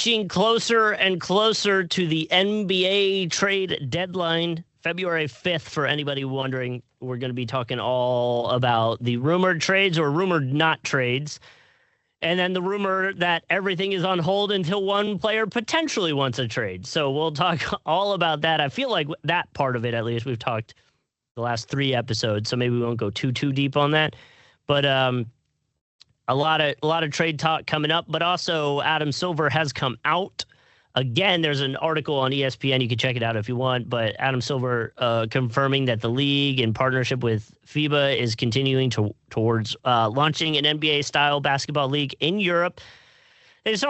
inching closer and closer to the NBA trade deadline, February 5th. For anybody wondering, we're going to be talking all about the rumored trades or rumored not trades. And then the rumor that everything is on hold until one player potentially wants a trade. So we'll talk all about that. I feel like that part of it, at least, we've talked the last 3 episodes, so maybe we won't go too deep on that. But a lot of trade talk coming up, but also Adam Silver has come out. Again, there's an article on ESPN. You can check it out if you want. But Adam Silver confirming that the league, in partnership with FIBA, is continuing towards launching an NBA-style basketball league in Europe. There's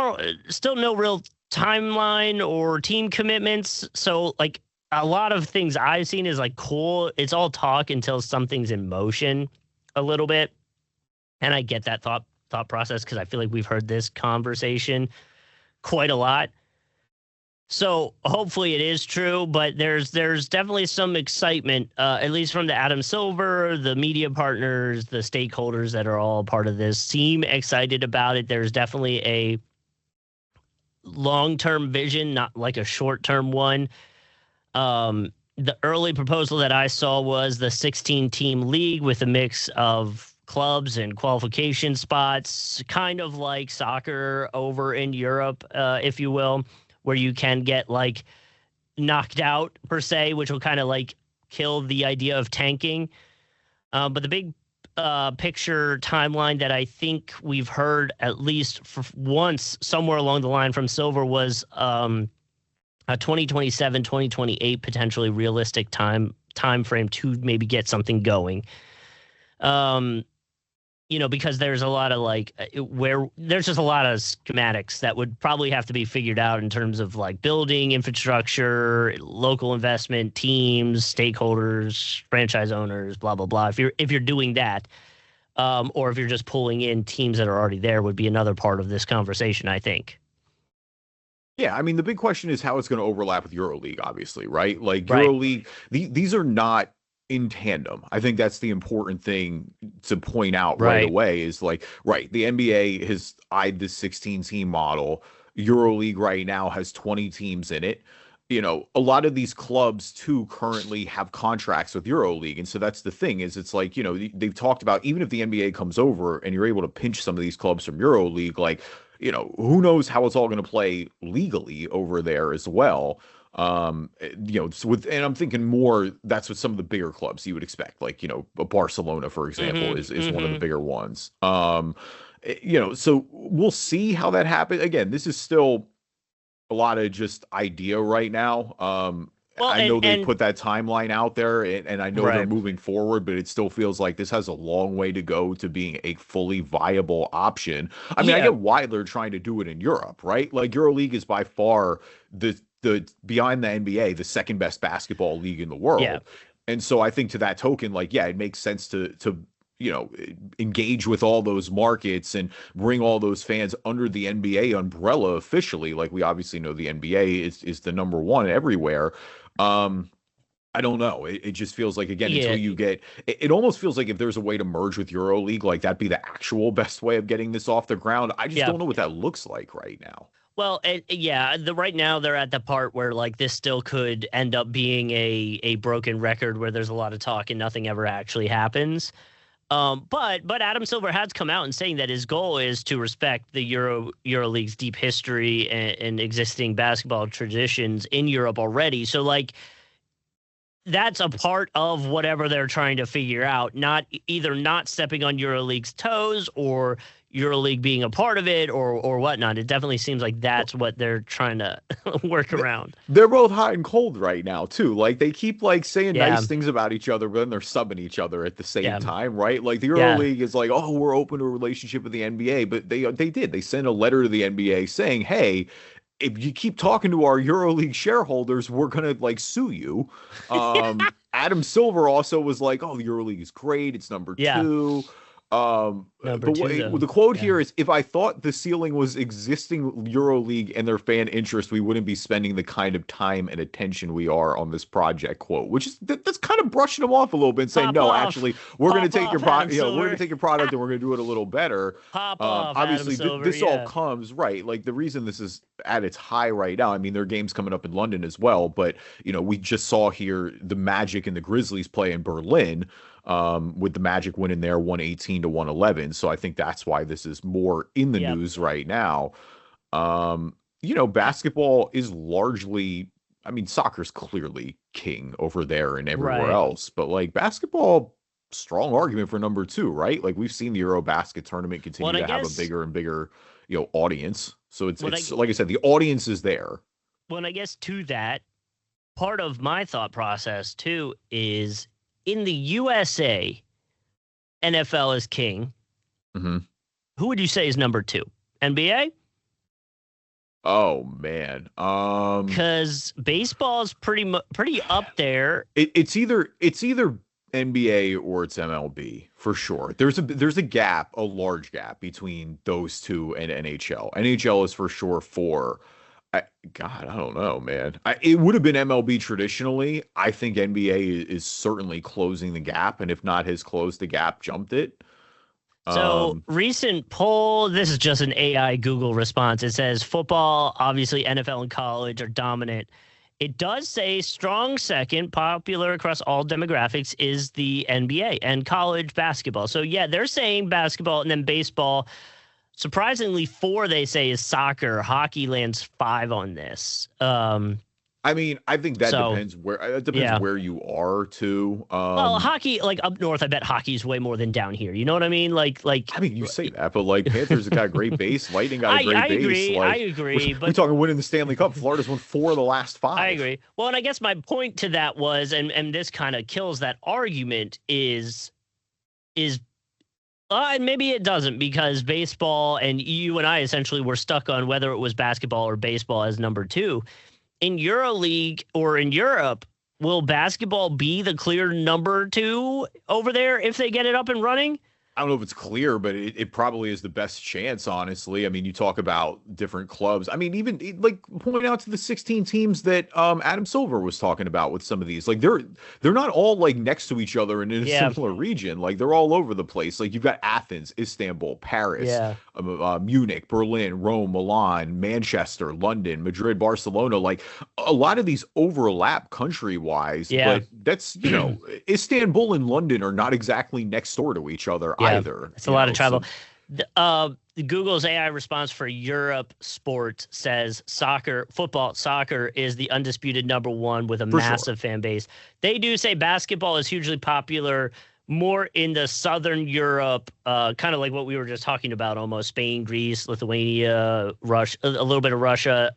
still no real timeline or team commitments. So, like, a lot of things I've seen is, like, cool. It's all talk until something's in motion a little bit. And I get that thought process because I feel like we've heard this conversation quite a lot. So hopefully it is true, but there's definitely some excitement, at least from the Adam Silver, the media partners, the stakeholders that are all part of this seem excited about it. There's definitely a long-term vision, not like a short-term one. The early proposal that I saw was the 16-team league with a mix of clubs and qualification spots, kind of like soccer over in Europe, if you will, where you can get like knocked out per se, which will kind of like kill the idea of tanking. But the big picture timeline that I think we've heard at least for once somewhere along the line from Silver was a 2027, 2028 potentially realistic time frame to maybe get something going. Because there's a lot of there's just a lot of schematics that would probably have to be figured out in terms of like building infrastructure, local investment, teams, stakeholders, franchise owners, blah, blah, blah. If you're doing that, or if you're just pulling in teams that are already there, would be another part of this conversation, I think. Yeah, I mean, the big question is how it's going to overlap with EuroLeague, obviously, right? Like EuroLeague, these are not in tandem. I think that's the important thing to point out right away is like, the NBA has eyed this 16-team model. EuroLeague right now has 20 teams in it. You know, a lot of these clubs too currently have contracts with EuroLeague. And so that's the thing is it's like, they've talked about even if the NBA comes over and you're able to pinch some of these clubs from EuroLeague, like, who knows how it's all going to play legally over there as well. And I'm thinking more that's what some of the bigger clubs you would expect, like, Barcelona, for example, is one of the bigger ones. So we'll see how that happens. Again, this is still a lot of just idea right now. I know they put that timeline out there and I know they're moving forward, but it still feels like this has a long way to go to being a fully viable option. I mean, I get why they're trying to do it in Europe, right? Like EuroLeague is by far the behind the NBA, the second best basketball league in the world. Yeah. And so I think to that token, like, it makes sense to engage with all those markets and bring all those fans under the NBA umbrella officially. Like we obviously know the NBA is the number one everywhere. I don't know. It just feels like, again, until you get it almost feels like if there's a way to merge with EuroLeague, like that'd be the actual best way of getting this off the ground. I just don't know what that looks like right now. Well, right now they're at the part where like this still could end up being a broken record where there's a lot of talk and nothing ever actually happens. But Adam Silver has come out and saying that his goal is to respect the EuroLeague's deep history and existing basketball traditions in Europe already. So like that's a part of whatever they're trying to figure out, not stepping on EuroLeague's toes or EuroLeague being a part of it or whatnot. It definitely seems like that's what they're trying to work around. They're both hot and cold right now too. Like they keep like saying nice things about each other, but then they're subbing each other at the same time, right? Like the EuroLeague is like, oh, we're open to a relationship with the NBA, but they sent a letter to the NBA saying, hey, if you keep talking to our EuroLeague shareholders, we're gonna like sue you. Adam Silver also was like, oh, the EuroLeague is great. It's number 2. Number two, though. The quote here is, if I thought the ceiling was existing EuroLeague and their fan interest, we wouldn't be spending the kind of time and attention we are on this project, quote, which is that's kind of brushing them off a little bit and saying, no, actually, we're going to take your product, we're going to take your product and we're going to do it a little better. Obviously, this all comes right. Like, the reason this is at its high right now, I mean, there are games coming up in London as well, but, we just saw here the Magic and the Grizzlies play in Berlin. With the Magic winning there 118-111. So I think that's why this is more in the news right now. Basketball is largely, I mean, soccer's clearly king over there and everywhere else, but like basketball, strong argument for number two, right? Like, we've seen the Eurobasket tournament continue to have a bigger and bigger, audience. So it's like I said, the audience is there. Well, and I guess to that, part of my thought process too is, in the USA, NFL is king. Mm-hmm. Who would you say is number two? NBA? Oh man, because baseball is pretty up there. It's either NBA or it's MLB for sure. There's a gap, a large gap between those two and NHL. NHL is for sure four. I don't know, man. It would have been MLB traditionally. I think NBA is certainly closing the gap, and if not has closed the gap, jumped it. So recent poll, this is just an AI Google response. It says football, obviously NFL and college are dominant. It does say strong second, popular across all demographics, is the NBA and college basketball. So yeah, they're saying basketball and then baseball. Surprisingly, 4 they say is soccer. Hockey lands 5 on this. I mean, I think that depends where you are too. Well, hockey, like up north, I bet hockey is way more than down here. You know what I mean? Like. I mean, you say that, but like Panthers have got a great base. Lightning got a great base. I agree. We're talking winning the Stanley Cup. Florida's won 4 of the last 5. I agree. Well, and I guess my point to that was, and this kind of kills that argument is. And maybe it doesn't, because baseball and you and I essentially were stuck on whether it was basketball or baseball as number 2. In EuroLeague or in Europe, will basketball be the clear number 2 over there if they get it up and running? I don't know if it's clear, but it probably is the best chance, honestly. I mean, you talk about different clubs. I mean, even like point out to the 16 teams that Adam Silver was talking about with some of these. Like they're not all like next to each other and in a similar region. Like they're all over the place. Like you've got Athens, Istanbul, Paris, Munich, Berlin, Rome, Milan, Manchester, London, Madrid, Barcelona. Like a lot of these overlap country-wise. But that's, Istanbul and London are not exactly next door to each other either. It's a lot of travel. Google's AI response for Europe sports says football, soccer is the undisputed number 1 with a massive fan base. They do say basketball is hugely popular more in the Southern Europe, kind of like what we were just talking about, almost Spain, Greece, Lithuania, Russia, a little bit of Russia.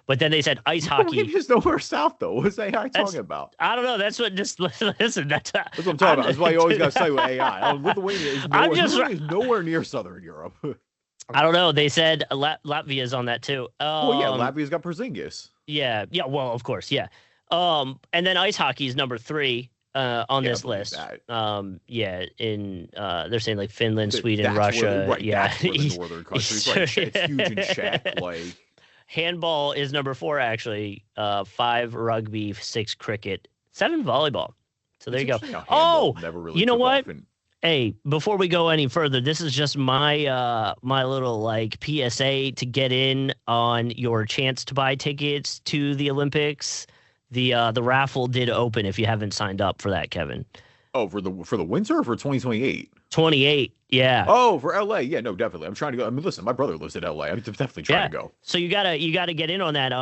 But then they said ice hockey. Is nowhere south, though. What's AI talking about? I don't know. That's what listen. That's what I'm talking about. That's why you always got to say with AI. Lithuania is nowhere near Southern Europe. I don't know. They said Latvia's on that too. Latvia's got Porzingis. Yeah. Well, of course. Yeah. And then ice hockey is number 3. On this list. They're saying like Finland, Sweden, Russia. That's where the northern countries. It's huge in Czech. Like handball is number 4 actually. 5 rugby, 6 cricket, 7 volleyball. So there you go. Never really you know what? Hey, before we go any further, this is just my my little like PSA to get in on your chance to buy tickets to the Olympics. The raffle did open if you haven't signed up for that, Kevin. Oh, for the winter or for 2028? 28, yeah. Oh, for LA. Yeah, no, definitely. I'm trying to go. I mean, listen, my brother lives in LA. I'm definitely trying to go. So you gotta get in on that.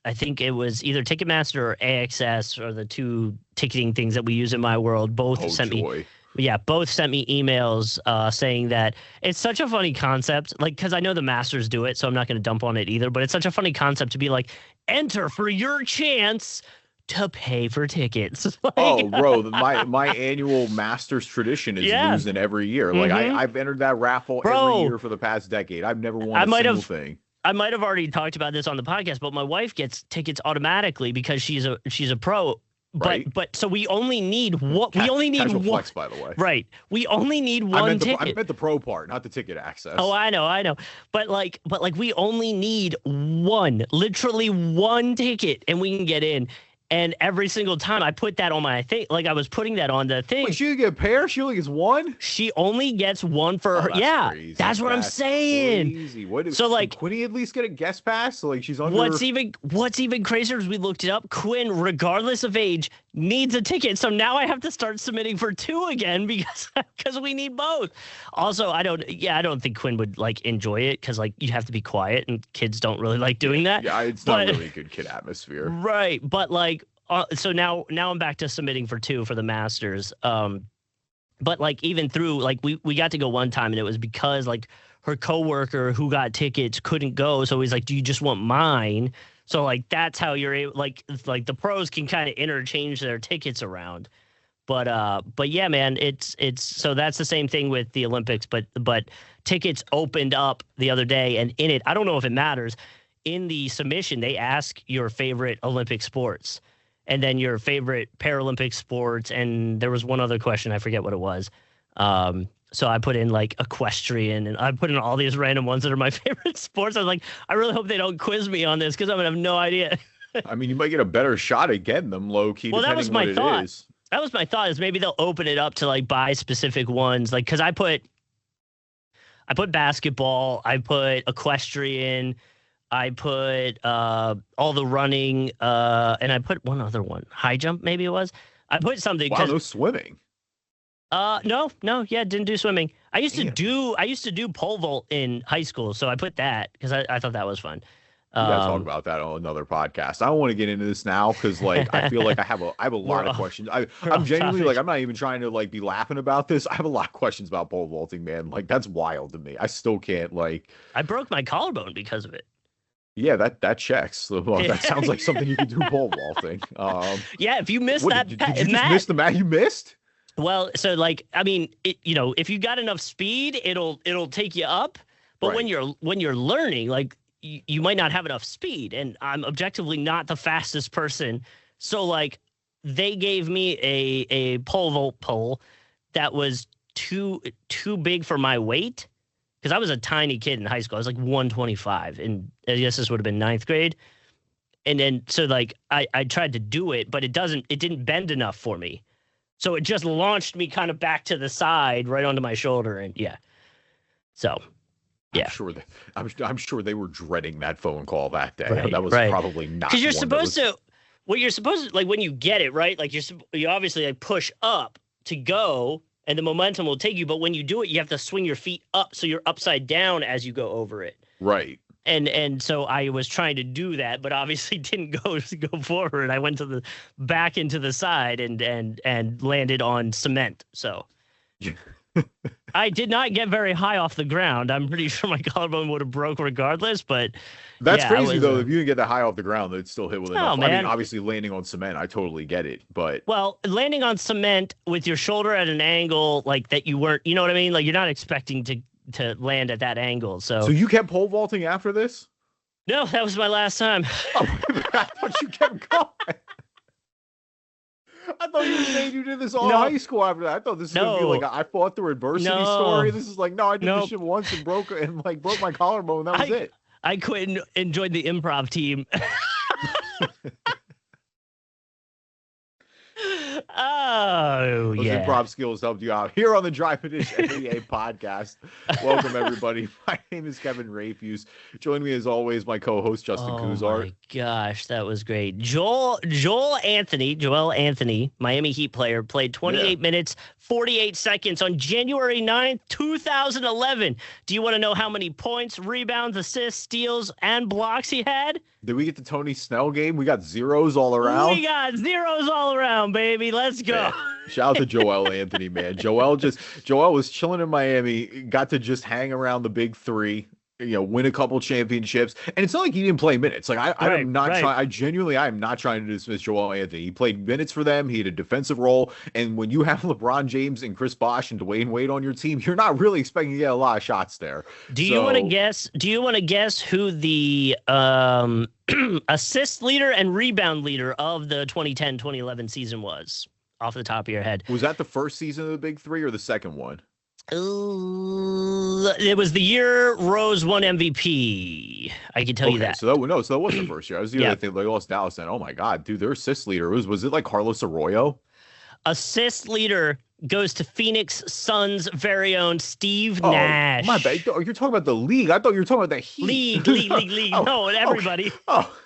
I think it was either Ticketmaster or AXS or the 2 ticketing things that we use in my world. Both sent me emails saying that it's such a funny concept. Like, because I know the Masters do it, so I'm not going to dump on it either. But it's such a funny concept to be like, enter for your chance to pay for tickets. Oh, bro, my annual Masters tradition is losing every year. Like I've entered that raffle every year for the past decade. I've never won a single thing. I might have already talked about this on the podcast, but my wife gets tickets automatically because she's a pro right? But so we only need what we only need casual one flex, by the way. Right. We only need one ticket. I meant the pro part, not the ticket access. Oh, I know. But we only need literally one ticket, and we can get in. And every single time I put that on my thing, like I was putting that on the thing. Wait, she didn't get a pair? She only gets one? She only gets one for her. Yeah, crazy. That's what I'm saying. Crazy. What, so like, can Quinny at least get a guest pass? So like she's under. What's even crazier is we looked it up. Quinn, regardless of age, needs a ticket. So now I have to start submitting for 2 again because we need both. Also, I don't think Quinn would like enjoy it because like you have to be quiet and kids don't really like doing that. Yeah, it's not really a good kid atmosphere. Right, but like. So now I'm back to submitting for 2 for the Masters. But like even through like we got to go one time and it was because like her coworker who got tickets couldn't go. So he's like, do you just want mine? So like that's how you're able like the pros can kind of interchange their tickets around. But yeah, man, it's so that's the same thing with the Olympics. But tickets opened up the other day, and in it, I don't know if it matters. In the submission, they ask your favorite Olympic sports. And then your favorite Paralympic sports, and there was one other question, I forget what it was. So I put in like equestrian, and I put in all these random ones that are my favorite sports. I was like, I really hope they don't quiz me on this because I'm gonna have no idea. I mean, you might get a better shot at getting them low key. Well, that was my thought. That was my thought. Is maybe they'll open it up to like buy specific ones, like because I put basketball, I put equestrian. I put all the running, and I put one other one, high jump, maybe it was. I put something. Wow, no swimming. No, didn't do swimming. I used to do pole vault in high school, so I put that because I thought that was fun. We gotta talk about that on another podcast. I don't want to get into this now because like I feel like I have a lot of questions. I'm genuinely like I'm not even trying to like be laughing about this. I have a lot of questions about pole vaulting, man. Like that's wild to me. I still can't like. I broke my collarbone because of it. Yeah, that checks. Well, that sounds like something you could do pole vaulting. Yeah, if you missed that, did you just miss the mat? You missed? Well, so like, I mean, if you got enough speed, it'll take you up. But right. when you're learning, like you might not have enough speed, and I'm objectively not the fastest person. So like, they gave me a pole vault pole that was too big for my weight. Because I was a tiny kid in high school. I was like 125, and I guess this would have been 9th grade. And then, so like, I tried to do it, but it didn't bend enough for me. So it just launched me kind of back to the side, right onto my shoulder, and yeah. So, yeah. I'm sure they were dreading that phone call that day. Right, that was probably not. Because you're supposed to, like when you get it, right? Like you obviously like push up to go, and the momentum will take you. But when you do it, you have to swing your feet up, so you're upside down as you go over it. Right. And so I was trying to do that, but obviously didn't go forward. I went to the back into the side and landed on cement. So I did not get very high off the ground. I'm pretty sure my collarbone would have broke regardless, but that's crazy though. If you didn't get that high off the ground, it'd still hit with enough. Man. I mean, obviously landing on cement, I totally get it, but landing on cement with your shoulder at an angle like that you weren't, you know what I mean? Like you're not expecting to land at that angle. So you kept pole vaulting after this? No, that was my last time. I thought you kept going. I thought you were saying you did this all in high school after that. I thought this was gonna be like I fought through adversity story. This is like I did this shit once and broke my collarbone. That was it. I quit and enjoyed the improv team. Oh, those improv skills helped you out here on the Drive Edition NBA podcast. Welcome, everybody. My name is Kevin Rafuse. Joining me, as always, my co-host, Justin Kuzar. Oh, my gosh, that was great. Joel Anthony, Miami Heat player, played 28 minutes, 48 seconds on January 9th, 2011. Do you want to know how many points, rebounds, assists, steals, and blocks he had? Did we get the Tony Snell game? We got zeros all around. We got zeros all around, baby. Let's go. Man, shout out to Joel Anthony, man. Joel was chilling in Miami, got to just hang around the big three. win a couple championships. And it's not like he didn't play minutes. Like I'm not trying. I am not trying to dismiss Joel Anthony. He played minutes for them. He had a defensive role. And when you have LeBron James and Chris Bosh and Dwayne Wade on your team, you're not really expecting to get a lot of shots there. Do you want to guess? Do you want to guess who the assist leader and rebound leader of the 2010-2011 season was? Off the top of your head, was that the first season of the Big Three or the second one? It was the year Rose won MVP. I can tell you that. So that was the first year. I was the other thing. They lost Dallas, and oh my god, dude, their assist leader was it like Carlos Arroyo? Assist leader goes to Phoenix Suns' very own Steve Nash. My bad. You're talking about the league. I thought you were talking about the Heat. League. No, everybody. Okay. Oh.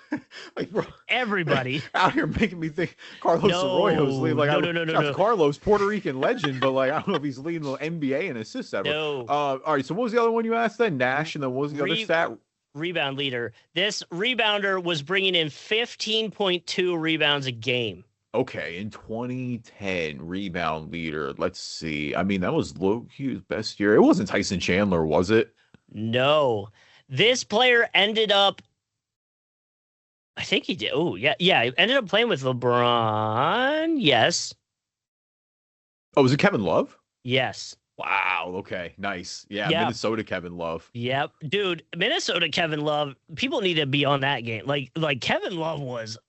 Like, bro, everybody out here making me think Carlos Arroyo's leading. Like, no. Carlos, Puerto Rican legend, but like I don't know if he's leading the NBA in assists ever. No. All right. So what was the other one you asked then? Nash, and then what was the other stat? Rebound leader. This rebounder was bringing in 15.2 rebounds a game. Okay, in 2010, rebound leader. Let's see. I mean, that was low-key's best year. It wasn't Tyson Chandler, was it? No. This player ended up, I think he did. Oh, yeah. He ended up playing with LeBron. Yes. Oh, was it Kevin Love? Yes. Wow. Okay. Nice. Yeah. Yep. Minnesota Kevin Love. Yep. Dude, Minnesota Kevin Love, people need to be on that game. Like Kevin Love was...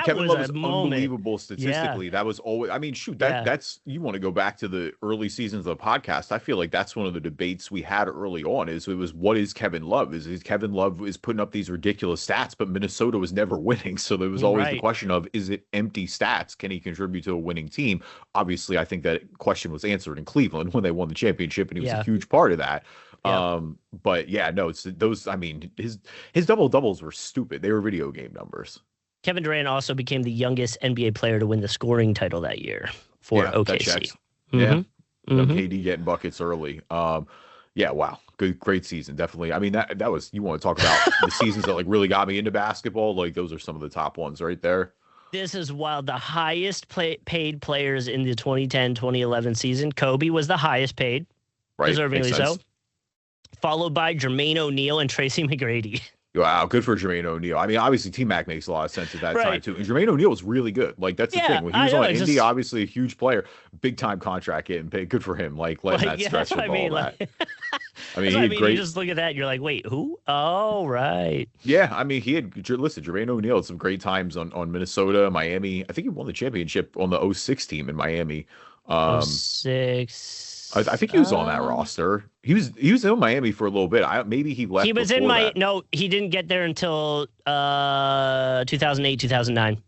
Kevin Love is unbelievable statistically. Yeah. That was always, I mean, shoot, that's, you want to go back to the early seasons of the podcast. I feel like that's one of the debates we had early on what is Kevin Love? Is Kevin Love is putting up these ridiculous stats, but Minnesota was never winning. So there was always the question of, is it empty stats? Can he contribute to a winning team? Obviously, I think that question was answered in Cleveland when they won the championship, and he was a huge part of that. Yeah. But yeah, no, it's those, I mean, his double doubles were stupid. They were video game numbers. Kevin Durant also became the youngest NBA player to win the scoring title that year for OKC. Yeah, KD getting buckets early. Yeah, wow, great season, definitely. I mean, that was, you want to talk about the seasons that like really got me into basketball? Like those are some of the top ones right there. This is wild. The highest paid players in the 2010-2011 season. Kobe was the highest paid, deservingly so, followed by Jermaine O'Neal and Tracy McGrady. Wow, good for Jermaine O'Neal. I mean, obviously, T-Mac makes a lot of sense at that time, too. And Jermaine O'Neal was really good. Like, that's the thing. When he was on Indy, obviously a huge player, big-time contract getting paid. Good for him, like, letting that stretch and all that. I mean, he had great... You just look at that, and you're like, wait, who? Oh, right. Yeah, I mean, Jermaine O'Neal had some great times on Minnesota, Miami. I think he won the championship on the 06 team in Miami. 06... I think he was on that roster. He was in Miami for a little bit. Maybe he left. He was in No, he didn't get there until 2008, 2009.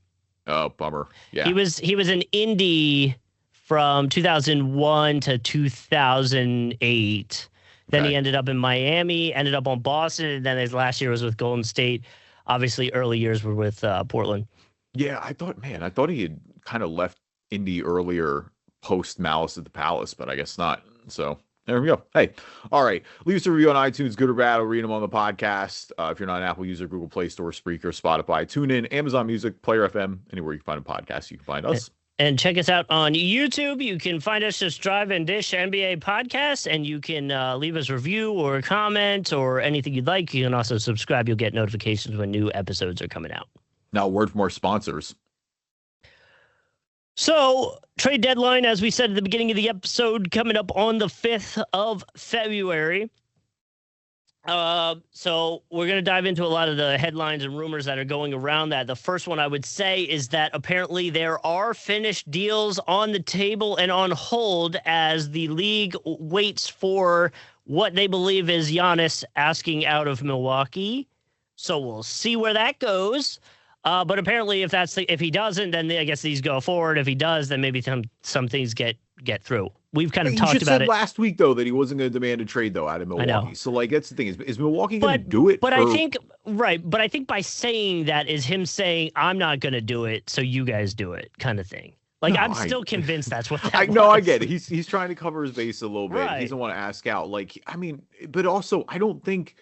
Oh, bummer. Yeah. He was in Indy from 2001 to 2008. Then he ended up in Miami, ended up on Boston, and then his last year was with Golden State. Obviously, early years were with Portland. Yeah, I thought he had kind of left Indy earlier post Malice at the Palace, but I guess not. So there we go. Hey, all right. Leave us a review on iTunes, good or bad. I'll read them on the podcast. If you're not an Apple user, Google Play Store, Spreaker, Spotify, TuneIn, Amazon Music, Player FM, anywhere you can find a podcast, you can find us. And check us out on YouTube. You can find us just Drive and Dish NBA Podcast, and you can leave us a review or a comment or anything you'd like. You can also subscribe. You'll get notifications when new episodes are coming out. Now, word from our sponsors. So, trade deadline, as we said at the beginning of the episode, coming up on the 5th of February. So we're going to dive into a lot of the headlines and rumors that are going around that. The first one I would say is that apparently there are finished deals on the table and on hold as the league waits for what they believe is Giannis asking out of Milwaukee. So we'll see where that goes. But apparently, if he doesn't, then I guess these go forward. If he does, then maybe some things get through. We've kind of talked about it last week, though, that he wasn't going to demand a trade though out of Milwaukee. I know. So like that's the thing is Milwaukee going to do it? But I think But I think by saying that is him saying I'm not going to do it, so you guys do it, kind of thing. Like I'm still convinced that's what. I get it. He's trying to cover his base a little bit. Right. He doesn't want to ask out. Like I mean, but also I don't think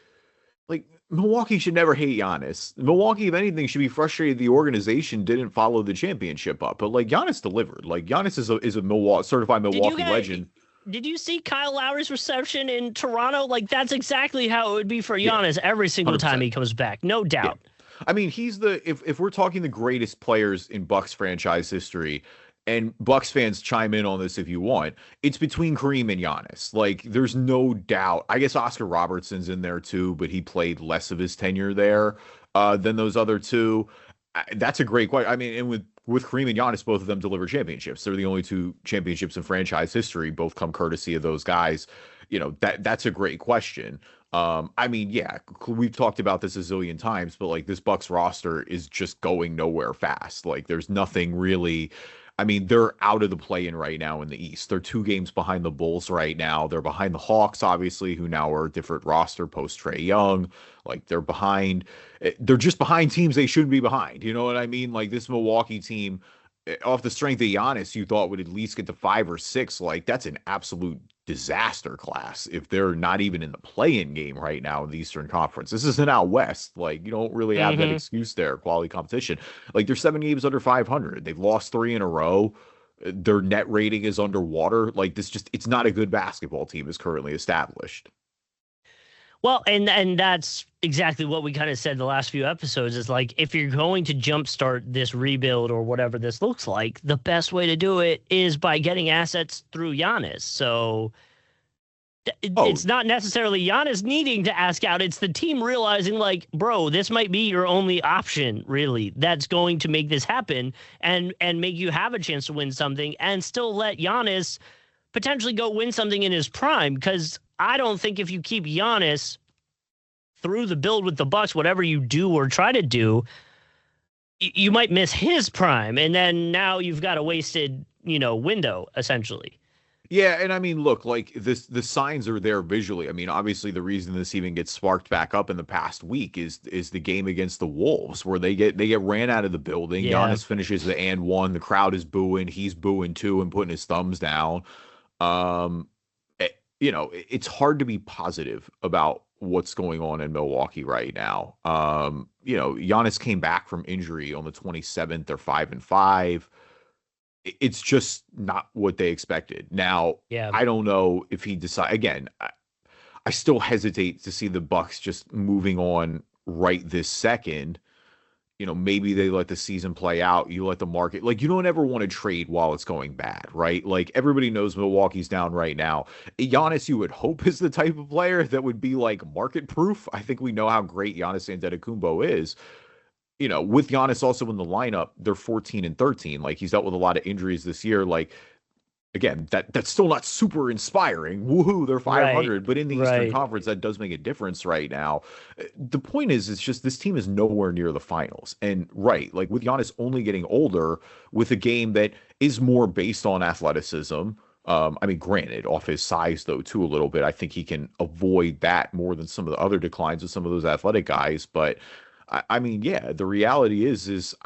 like. Milwaukee should never hate Giannis. Milwaukee, if anything, should be frustrated the organization didn't follow the championship up. But like Giannis delivered. Like Giannis is a certified Milwaukee legend. did you see Kyle Lowry's reception in Toronto? Like, that's exactly how it would be for Giannis every single 100%. time he comes back. No doubt. Yeah. I mean, he's if we're talking the greatest players in Bucks franchise history, and Bucks fans chime in on this if you want, it's between Kareem and Giannis. Like, there's no doubt. I guess Oscar Robertson's in there too, but he played less of his tenure there than those other two. That's a great question. I mean, and with Kareem and Giannis, both of them deliver championships. They're the only two championships in franchise history. Both come courtesy of those guys. You know, that's a great question. I mean, yeah, we've talked about this a zillion times, but like this Bucks roster is just going nowhere fast. Like there's nothing really. I mean, they're out of the play-in right now in the East. They're 2 games behind the Bulls right now. They're behind the Hawks, obviously, who now are a different roster post Trae Young. Like they're behind. They're just behind teams they shouldn't be behind. You know what I mean? Like this Milwaukee team, off the strength of Giannis, you thought would at least get to 5 or 6. Like that's an absolute disaster class if they're not even in the play-in game right now in the Eastern Conference. This isn't out West. Like you don't really have that excuse there. Quality competition. Like they're 7 games under 500. They've lost 3 in a row. Their net rating is underwater. Like this it's not a good basketball team is currently established. Well, and that's exactly what we kind of said the last few episodes is like, if you're going to jumpstart this rebuild or whatever this looks like, the best way to do it is by getting assets through Giannis. So it's not necessarily Giannis needing to ask out. It's the team realizing like, bro, this might be your only option, really, that's going to make this happen and make you have a chance to win something and still let Giannis potentially go win something in his prime. Because I don't think if you keep Giannis through the build with the Bucks, whatever you do or try to do, you might miss his prime. And then now you've got a wasted, window, essentially. Yeah, and I mean, look, like the signs are there visually. I mean, obviously the reason this even gets sparked back up in the past week is the game against the Wolves where they get ran out of the building. Yeah. Giannis finishes the and one. The crowd is booing. He's booing too and putting his thumbs down. It's hard to be positive about what's going on in Milwaukee right now. Giannis came back from injury on the 27th. They're 5-5. It's just not what they expected. Now, yeah. I don't know if he decide again. I still hesitate to see the Bucks just moving on right this second. Maybe they let the season play out. You let the market, like, you don't ever want to trade while it's going bad, right? Like, everybody knows Milwaukee's down right now. Giannis, you would hope, is the type of player that would be, like, market proof. I think we know how great Giannis Antetokounmpo is. With Giannis also in the lineup, they're 14-13. Like, he's dealt with a lot of injuries this year. Like, again, that's still not super inspiring. Woohoo, they're 500. Right. But in the Eastern Conference, that does make a difference right now. The point is, it's just this team is nowhere near the finals. And like with Giannis only getting older with a game that is more based on athleticism. I mean, granted, off his size, though, too, a little bit. I think he can avoid that more than some of the other declines of some of those athletic guys. But, I mean, yeah, the reality is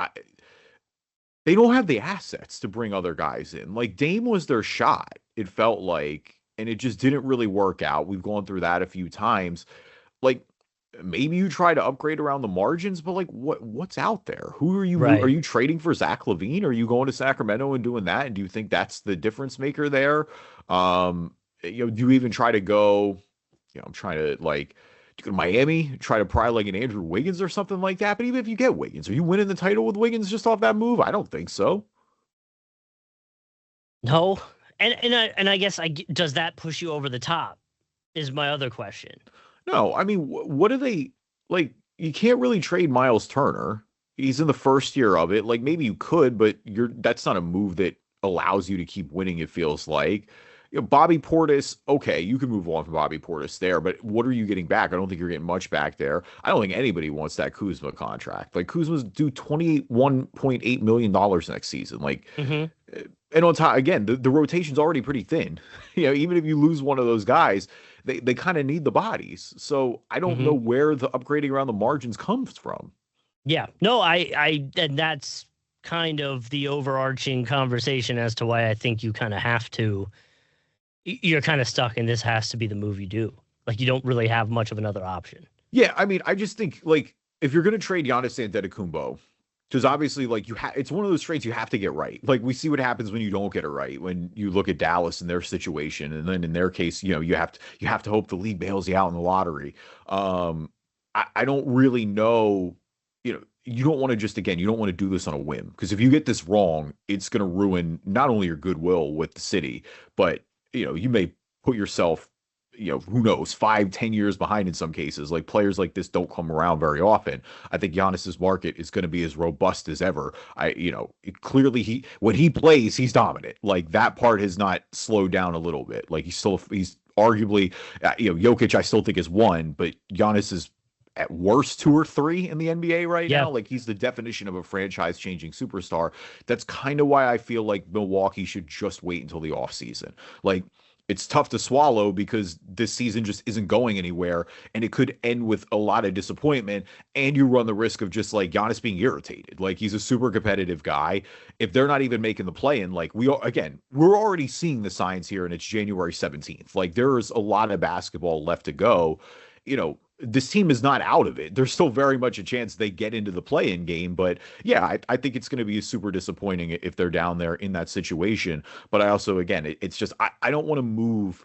they don't have the assets to bring other guys in. Like, Dame was their shot, it felt like, and it just didn't really work out. We've gone through that a few times. Like, maybe you try to upgrade around the margins, but, like, what's out there? Who are you? Right. Are you trading for Zach LaVine? Are you going to Sacramento and doing that? And do you think that's the difference maker there? Do you even try to go, I'm trying to, like, you go to Miami, try to pry like an Andrew Wiggins or something like that. But even if you get Wiggins, are you winning the title with Wiggins just off that move? I don't think so. No. And I guess does that push you over the top is my other question. No, I mean, what are they like? You can't really trade Miles Turner. He's in the first year of it. Like maybe you could, but that's not a move that allows you to keep winning. It feels like. Bobby Portis, okay, you can move on from Bobby Portis there, but what are you getting back? I don't think you're getting much back there. I don't think anybody wants that Kuzma contract. Like Kuzma's due $21.8 million next season. Like, and on top, again, the rotation's already pretty thin. Even if you lose one of those guys, they kind of need the bodies. So I don't know where the upgrading around the margins comes from. Yeah, no, and that's kind of the overarching conversation as to why I think you kind of have to. You're kind of stuck and this has to be the move you do. Like you don't really have much of another option. Yeah, I mean, I just think like if you're going to trade Giannis Antetokounmpo, Because obviously, like it's one of those trades you have to get right. Like we see what happens when you don't get it right. When you look at Dallas and their situation, and then in their case, you have to hope the league bails you out in the lottery. I don't really know. You don't want to just you don't want to do this on a whim because if you get this wrong, it's going to ruin not only your goodwill with the city, but you may put yourself who knows, 5-10 years behind in some cases. Like players like this don't come around very often. I think Giannis's market is going to be as robust as ever. Clearly when he plays, he's dominant. Like that part has not slowed down a little bit. Like he's arguably, Jokic, I still think is one, but Giannis is at worst 2 or 3 in the NBA right now. Like he's the definition of a franchise changing superstar. That's kind of why I feel like Milwaukee should just wait until the offseason. Like it's tough to swallow because this season just isn't going anywhere and it could end with a lot of disappointment. And you run the risk of just like Giannis being irritated. Like he's a super competitive guy. If they're not even making the play in, like we're already seeing the signs here and it's January 17th. Like there's a lot of basketball left to go. This team is not out of it. There's still very much a chance they get into the play-in game. But yeah, I think it's going to be super disappointing if they're down there in that situation. But I also, again, it's just, I don't want to move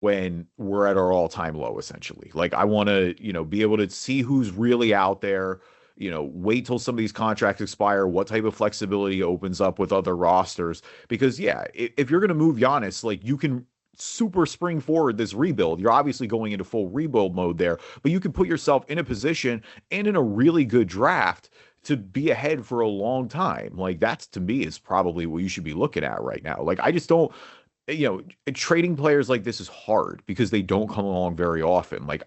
when we're at our all-time low, essentially. Like I want to, be able to see who's really out there, wait till some of these contracts expire, what type of flexibility opens up with other rosters. Because yeah, if you're going to move Giannis, like you can super spring forward this rebuild. You're obviously going into full rebuild mode there, but you can put yourself in a position and in a really good draft to be ahead for a long time. Like that's to me is probably what you should be looking at right now. Like I just don't, trading players like this is hard because they don't come along very often. Like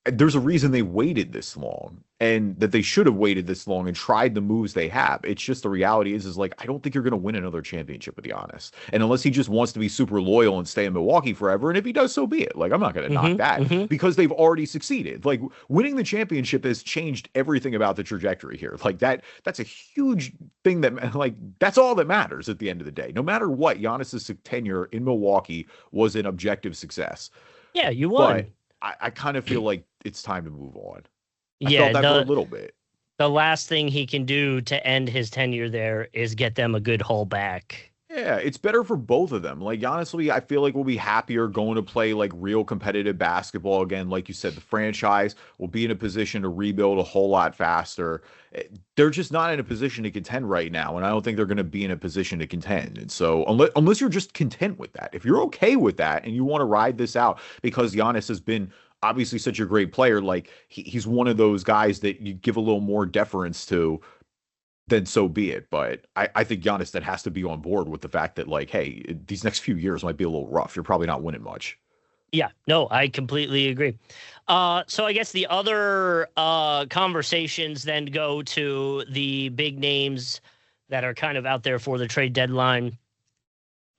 there's a reason they waited this long and that they should have waited this long and tried the moves they have. It's just the reality is like, I don't think you're going to win another championship, to be honest. And unless he just wants to be super loyal and stay in Milwaukee forever. And if he does, so be it. Like, I'm not going to knock that because they've already succeeded. Like winning the championship has changed everything about the trajectory here. Like that's a huge thing that like, that's all that matters at the end of the day. No matter what, Giannis's tenure in Milwaukee was an objective success. Yeah, you won. But I kind of feel like it's time to move on. I felt that for a little bit. The last thing he can do to end his tenure there is get them a good haul back. Yeah, it's better for both of them. Like, honestly, I feel like we'll be happier going to play like real competitive basketball again. Like you said, the franchise will be in a position to rebuild a whole lot faster. They're just not in a position to contend right now, and I don't think they're going to be in a position to contend. And so, unless you're just content with that, if you're okay with that and you want to ride this out because Giannis has been obviously such a great player, like he's one of those guys that you give a little more deference to, then so be it. But I think Giannis that has to be on board with the fact that like, hey, these next few years might be a little rough. You're probably not winning much. Yeah, no, I completely agree. So I guess the other conversations then go to the big names that are kind of out there for the trade deadline.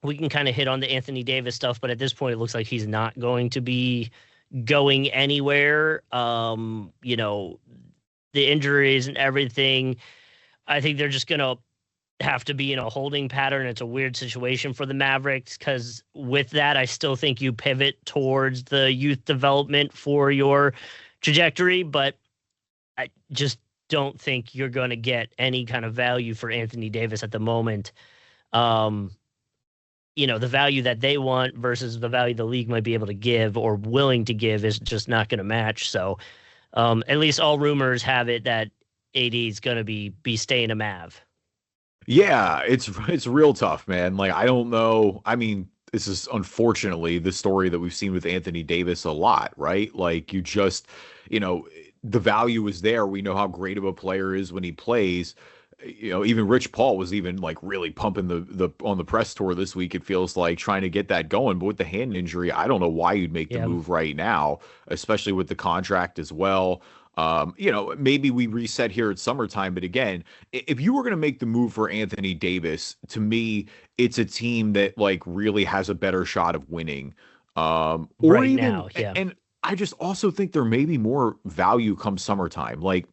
We can kind of hit on the Anthony Davis stuff, but at this point, it looks like he's not going to be going anywhere. The injuries and everything, I think they're just going to have to be in a holding pattern. It's a weird situation for the Mavericks because with that, I still think you pivot towards the youth development for your trajectory, but I just don't think you're going to get any kind of value for Anthony Davis at the moment. The value that they want versus the value the league might be able to give or willing to give is just not going to match. So at least all rumors have it that AD is going to be staying a Mav. Yeah, it's real tough, man. Like, I don't know. I mean, this is unfortunately the story that we've seen with Anthony Davis a lot, right? Like you just, the value is there. We know how great of a player is when he plays. Even Rich Paul was even like really pumping the on the press tour this week. It feels like trying to get that going, but with the hand injury, I don't know why you'd make the move right now, especially with the contract as well. Maybe we reset here at summertime, but again, if you were going to make the move for Anthony Davis, to me, it's a team that like really has a better shot of winning. Or right even now, yeah. And I just also think there may be more value come summertime. Like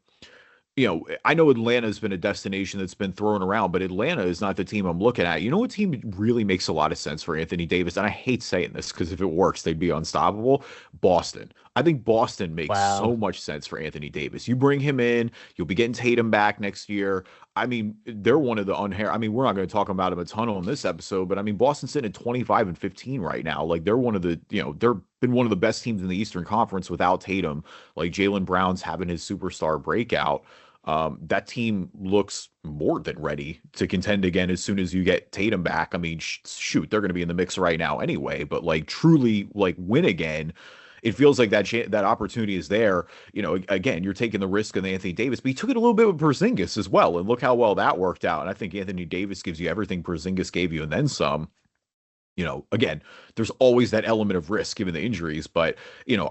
I know Atlanta's been a destination that's been thrown around, but Atlanta is not the team I'm looking at. You know what team really makes a lot of sense for Anthony Davis? And I hate saying this because if it works, they'd be unstoppable. Boston. I think Boston makes Wow. so much sense for Anthony Davis. You bring him in, you'll be getting Tatum back next year. I mean, they're one of the I mean, we're not going to talk about them a ton on this episode, but I mean, Boston's sitting at 25-15 right now. Like they're one of the, they're been one of the best teams in the Eastern Conference without Tatum. Like Jaylen Brown's having his superstar breakout. That team looks more than ready to contend again as soon as you get Tatum back. I mean, shoot, they're going to be in the mix right now anyway, but like truly like win again. It feels like that opportunity is there. Again, you're taking the risk on Anthony Davis, but he took it a little bit with Porzingis as well, and look how well that worked out. And I think Anthony Davis gives you everything Porzingis gave you, and then some. Again, there's always that element of risk given the injuries, but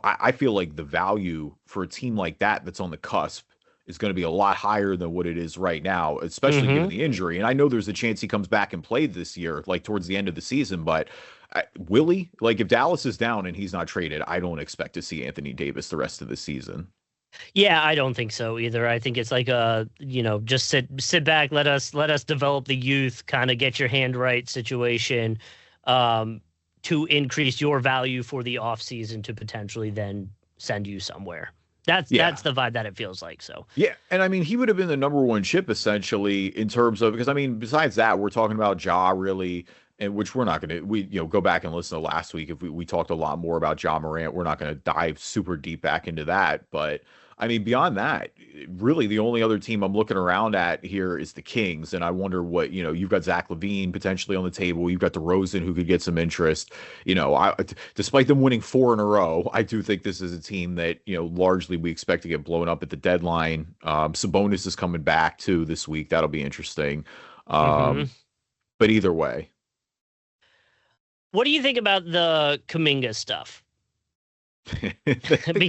I feel like the value for a team like that's on the cusp is going to be a lot higher than what it is right now, especially given the injury. And I know there's a chance he comes back and played this year, like towards the end of the season, but will he? Like if Dallas is down and he's not traded, I don't expect to see Anthony Davis the rest of the season. Yeah, I don't think so either. I think it's like just sit back, let us develop the youth, kind of get your hand right situation, to increase your value for the offseason to potentially then send you somewhere. That's the vibe that it feels like. So yeah, and I mean he would have been the number one chip essentially in terms of, because I mean besides that we're talking about Ja really, and which we're not going to go back and listen to last week if we talked a lot more about Ja Morant. We're not going to dive super deep back into that, but I mean beyond that, really the only other team I'm looking around at here is the Kings, and I wonder what you've got Zach LaVine potentially on the table. You've got DeRozan who could get some interest. Despite them winning 4 in a row, I do think this is a team that largely we expect to get blown up at the deadline. Sabonis is coming back too this week. That'll be interesting. But either way. What do you think about the Kuminga stuff? Because the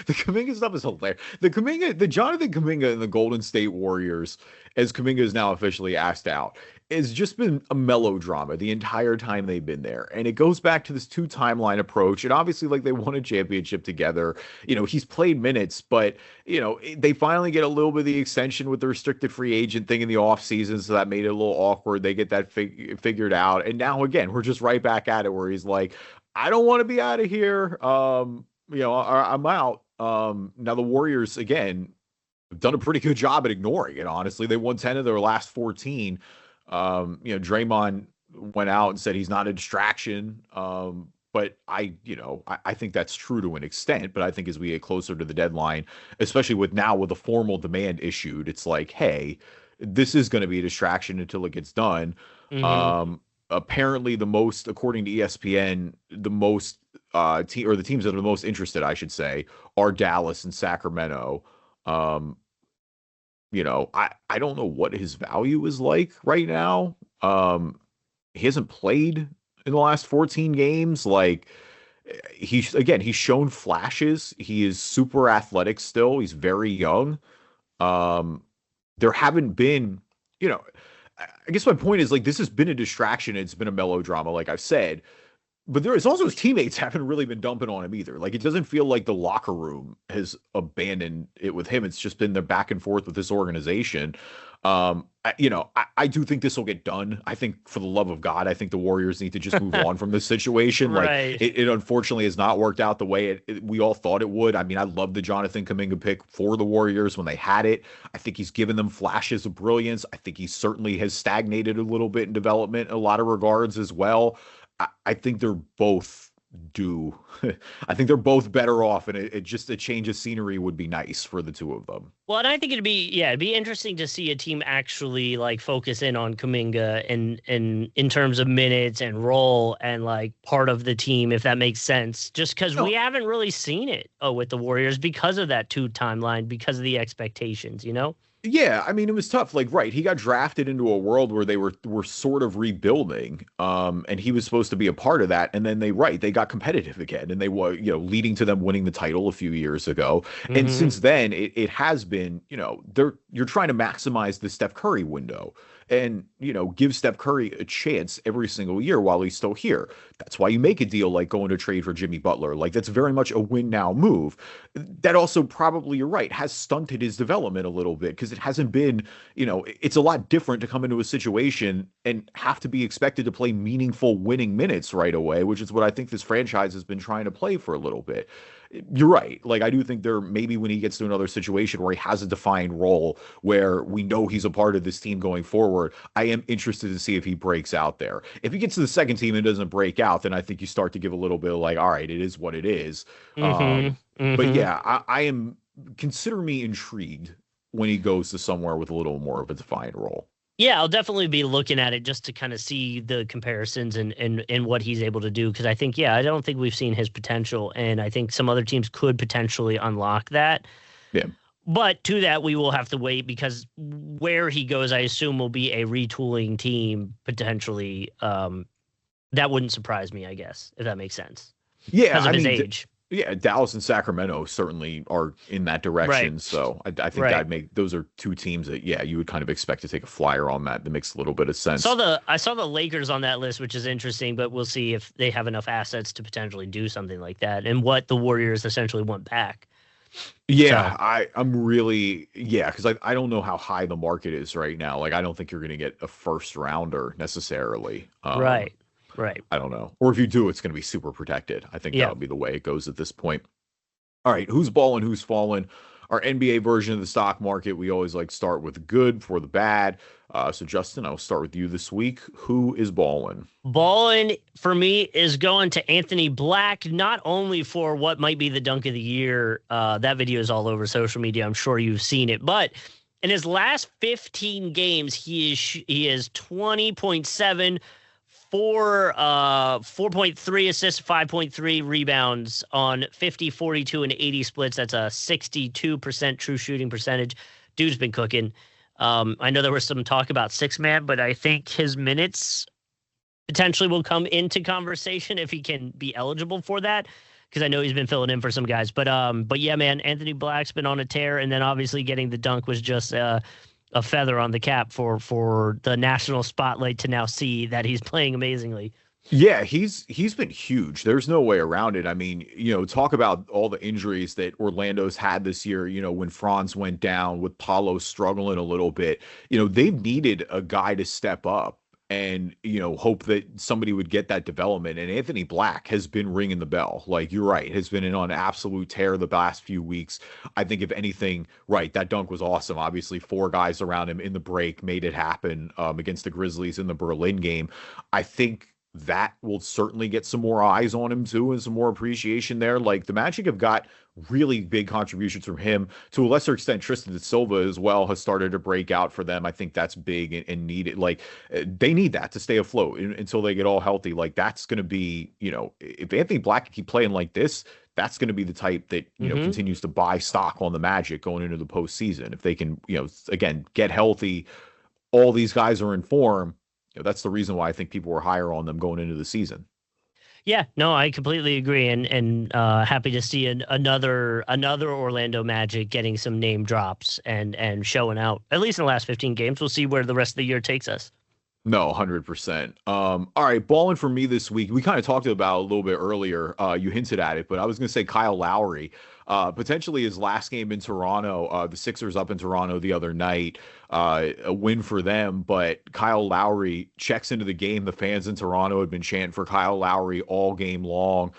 Kuminga stuff is hilarious. The Jonathan Kuminga and the Golden State Warriors, as Kuminga is now officially asked out, has just been a melodrama the entire time they've been there. And it goes back to this 2 timeline approach. And obviously, like they won a championship together. He's played minutes, but they finally get a little bit of the extension with the restricted free agent thing in the offseason. So that made it a little awkward. They get that figured out. And now again, we're just right back at it where he's like, I don't want to be out of here. I'm out. Now the Warriors again have done a pretty good job at ignoring it. Honestly, they won 10 of their last 14. Draymond went out and said he's not a distraction. But I think that's true to an extent. But I think as we get closer to the deadline, especially with a formal demand issued, it's like, hey, this is going to be a distraction until it gets done. Apparently according to ESPN, the most the teams that are the most interested, I should say, are Dallas and Sacramento. I don't know what his value is like right now. He hasn't played in the last 14 games. Like he's shown flashes. He is super athletic still. He's very young. There haven't been, I guess my point is like this has been a distraction. It's been a melodrama, like I've said, but there is also his teammates haven't really been dumping on him either. Like it doesn't feel like the locker room has abandoned it with him. It's just been the back and forth with this organization. I do think this will get done. I think for the love of God, I think the Warriors need to just move on from this situation. Right. Like it unfortunately has not worked out the way we all thought it would. I mean, I love the Jonathan Kuminga pick for the Warriors when they had it. I think he's given them flashes of brilliance. I think he certainly has stagnated a little bit in development in a lot of regards as well. I think they're both due. I think they're both better off, and it just a change of scenery would be nice for the two of them. Well, and I think it'd be interesting to see a team actually like focus in on Kuminga and in terms of minutes and role and like part of the team, if that makes sense. Just because we haven't really seen it with the Warriors because of that 2 timeline, because of the expectations, Yeah, I mean, it was tough. Like, right, he got drafted into a world where they were sort of rebuilding, and he was supposed to be a part of that. And then they got competitive again, and they were, leading to them winning the title a few years ago. And since then, it has been, you're trying to maximize the Steph Curry window. and, give Steph Curry a chance every single year while he's still here. That's why you make a deal like going to trade for Jimmy Butler. Like, that's very much a win now move. That also probably, you're right, has stunted his development a little bit because it hasn't been, it's a lot different to come into a situation and have to be expected to play meaningful winning minutes right away, which is what I think this franchise has been trying to play for a little bit. You're right. Like, I do think maybe when he gets to another situation where he has a defined role where we know he's a part of this team going forward, I am interested to see if he breaks out there. If he gets to the second team and doesn't break out, then I think you start to give a little bit of like, all right, it is what it is. But yeah, I am, consider me intrigued when he goes to somewhere with a little more of a defined role. Yeah, I'll definitely be looking at it just to kind of see the comparisons and what he's able to do. Because I think, I don't think we've seen his potential. And I think some other teams could potentially unlock that. Yeah. But to that, we will have to wait because where he goes, I assume, will be a retooling team potentially. That wouldn't surprise me, I guess, if that makes sense. Yeah. Because of his age. Yeah, Dallas and Sacramento certainly are in that direction. Right. So I think that'd make, those are two teams that, you would kind of expect to take a flyer on that. That makes a little bit of sense. I saw the Lakers on that list, which is interesting, but we'll see if they have enough assets to potentially do something like that and what the Warriors essentially want back. Yeah, so. I'm really, because I don't know how high the market is right now. Like, I don't think you're going to get a first rounder necessarily. Right. I don't know. Or if you do, it's going to be super protected. I think that would be the way it goes at this point. All right, who's balling, who's falling? Our NBA version of the stock market, we always like start with good before the bad. So, Justin, I'll start with you this week. Who is balling? Balling, for me, is going to Anthony Black, not only for what might be the dunk of the year. That video is all over social media. I'm sure you've seen it. But in his last 15 games, he is 20.7, 4.3 assists, 5.3 rebounds on 50, 42, and 80 splits. That's a 62% true shooting percentage. Dude's been cooking. I know there was some talk about six-man, but I think his minutes potentially will come into conversation if he can be eligible for that, because I know he's been filling in for some guys. But yeah, man, Anthony Black's been on a tear, and then obviously getting the dunk was just a feather on the cap for the national spotlight to now see that he's playing amazingly. Yeah, he's been huge. There's no way around it. I mean, talk about all the injuries that Orlando's had this year, when Franz went down, with Paolo struggling a little bit. They've needed a guy to step up and, hope that somebody would get that development. And Anthony Black has been ringing the bell. Like, you're right, has been on an absolute tear the last few weeks. I think if anything, right, that dunk was awesome. Obviously, 4 guys around him in the break made it happen against the Grizzlies in the Berlin game. I think that will certainly get some more eyes on him too, and some more appreciation there. Like, the Magic have got really big contributions from him. To a lesser extent, Tristan Silva as well has started to break out for them. I think that's big and needed. Like, they need that to stay afloat until they get all healthy. Like, that's going to be, if Anthony Black can keep playing like this, that's going to be the type that, continues to buy stock on the Magic going into the postseason. If they can, again, get healthy, all these guys are in form. That's the reason why I think people were higher on them going into the season. Yeah, no, I completely agree, and happy to see another Orlando Magic getting some name drops and showing out, at least in the last 15 games. We'll see where the rest of the year takes us. No, 100%. All right, balling for me this week. We kind of talked about a little bit earlier. You hinted at it, but I was going to say Kyle Lowry. Potentially his last game in Toronto. The Sixers up in Toronto the other night. A win for them, but Kyle Lowry checks into the game. The fans in Toronto had been chanting for Kyle Lowry all game long.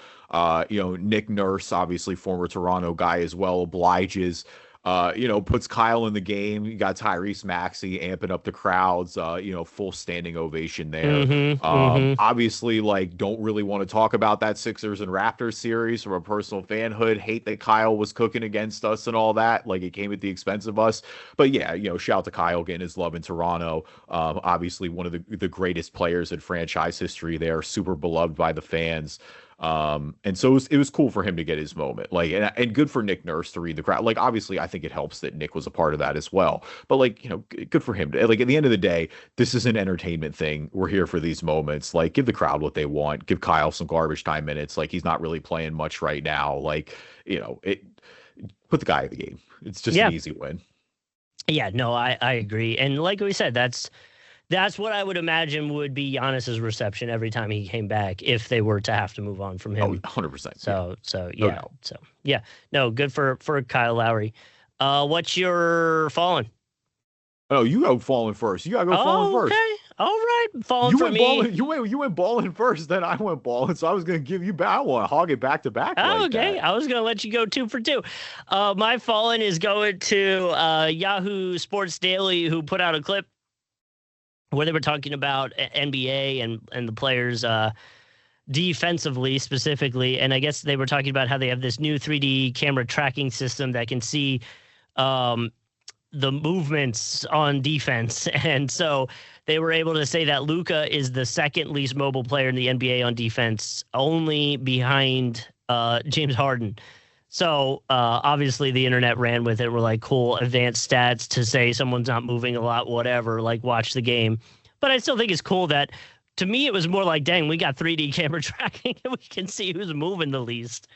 Nick Nurse, obviously former Toronto guy as well, obliges. Puts Kyle in the game. You got Tyrese Maxey amping up the crowds, full standing ovation there. Obviously, like, don't really want to talk about that Sixers and Raptors series from a personal fanhood. Hate that Kyle was cooking against us and all that. Like, it came at the expense of us. But yeah, shout out to Kyle getting his love in Toronto. Obviously one of the greatest players in franchise history there, super beloved by the fans. And so it was cool for him to get his moment, like, and good for Nick Nurse to read the crowd. Like, obviously I think it helps that Nick was a part of that as well, but like, good for him to, like, at the end of the day, this is an entertainment thing. We're here for these moments. Like, give the crowd what they want, give Kyle some garbage time minutes. Like, he's not really playing much right now. Like, put the guy in the game. It's just an easy win. Yeah, no, I agree. And like we said, that's That's what I would imagine would be Giannis's reception every time he came back if they were to have to move on from him. 100%. No, good for Kyle Lowry. What's your fallen? Oh, you go falling first. You gotta go falling first. Okay. All right. Falling for me. You went balling first, then I went balling. So I was gonna give you back. I want to hog it back to back. Okay. I was gonna let you go 2 for 2. My fallen is going to Yahoo Sports Daily, who put out a clip where they were talking about NBA and the players defensively specifically. And I guess they were talking about how they have this new 3D camera tracking system that can see the movements on defense. And so they were able to say that Luka is the second least mobile player in the NBA on defense, only behind James Harden. So obviously the internet ran with it. We're like, cool, advanced stats to say someone's not moving a lot, whatever, like watch the game. But I still think it's cool that, to me, it was more like, dang, we got 3D camera tracking and we can see who's moving the least.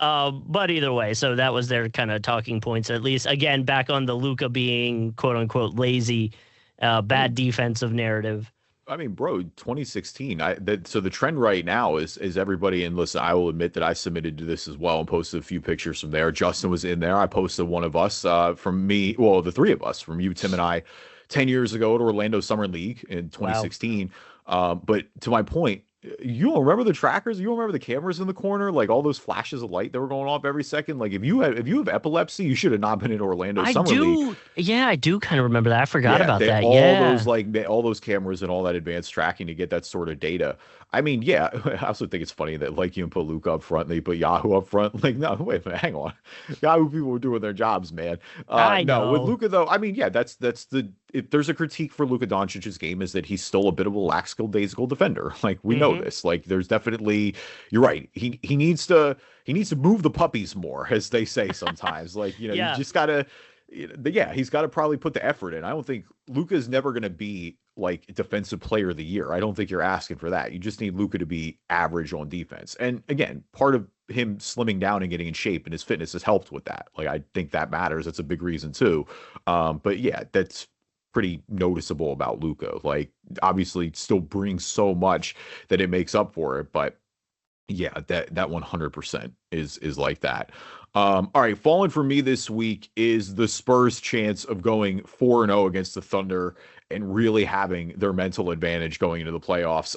But either way, so that was their kind of talking points, at least. Again, back on the Luka being, quote unquote, lazy, bad defensive narrative. I mean, bro, 2016. So the trend right now is everybody. And listen, I will admit that I submitted to this as well and posted a few pictures from there. Justin was in there. I posted one of us from me. Well, the three of us, from you, Tim, and I, 10 years ago at Orlando Summer League in 2016. Wow. But to my point, you don't remember the trackers? You don't remember the cameras in the corner? Like all those flashes of light that were going off every second? Like if you have epilepsy, you should have not been in Orlando Summer League. Yeah, I do kind of remember that. I forgot about that. All those cameras and all that advanced tracking to get that sort of data. I mean, yeah, I also think it's funny that like you put Luka up front and they put Yahoo up front. Like, no, wait a minute, hang on. Yahoo people were doing their jobs, man. I know. No, with Luka though, I mean, yeah, if there's a critique for Luka Doncic's game is that he's still a bit of a lackadaisical defender. Like we know this. Like there's definitely, you're right. He needs to move the puppies more, as they say sometimes. Like, you just gotta. Yeah, he's got to probably put the effort in. I don't think Luka is never going to be like defensive player of the year. I don't think you're asking for that. You just need Luka to be average on defense. And again, part of him slimming down and getting in shape and his fitness has helped with that. Like, I think that matters. That's a big reason too. But yeah, that's pretty noticeable about Luka. Like, obviously still brings so much that it makes up for it. But yeah, that 100% is like that. All right, falling for me this week is the Spurs' chance of going 4-0 against the Thunder and really having their mental advantage going into the playoffs.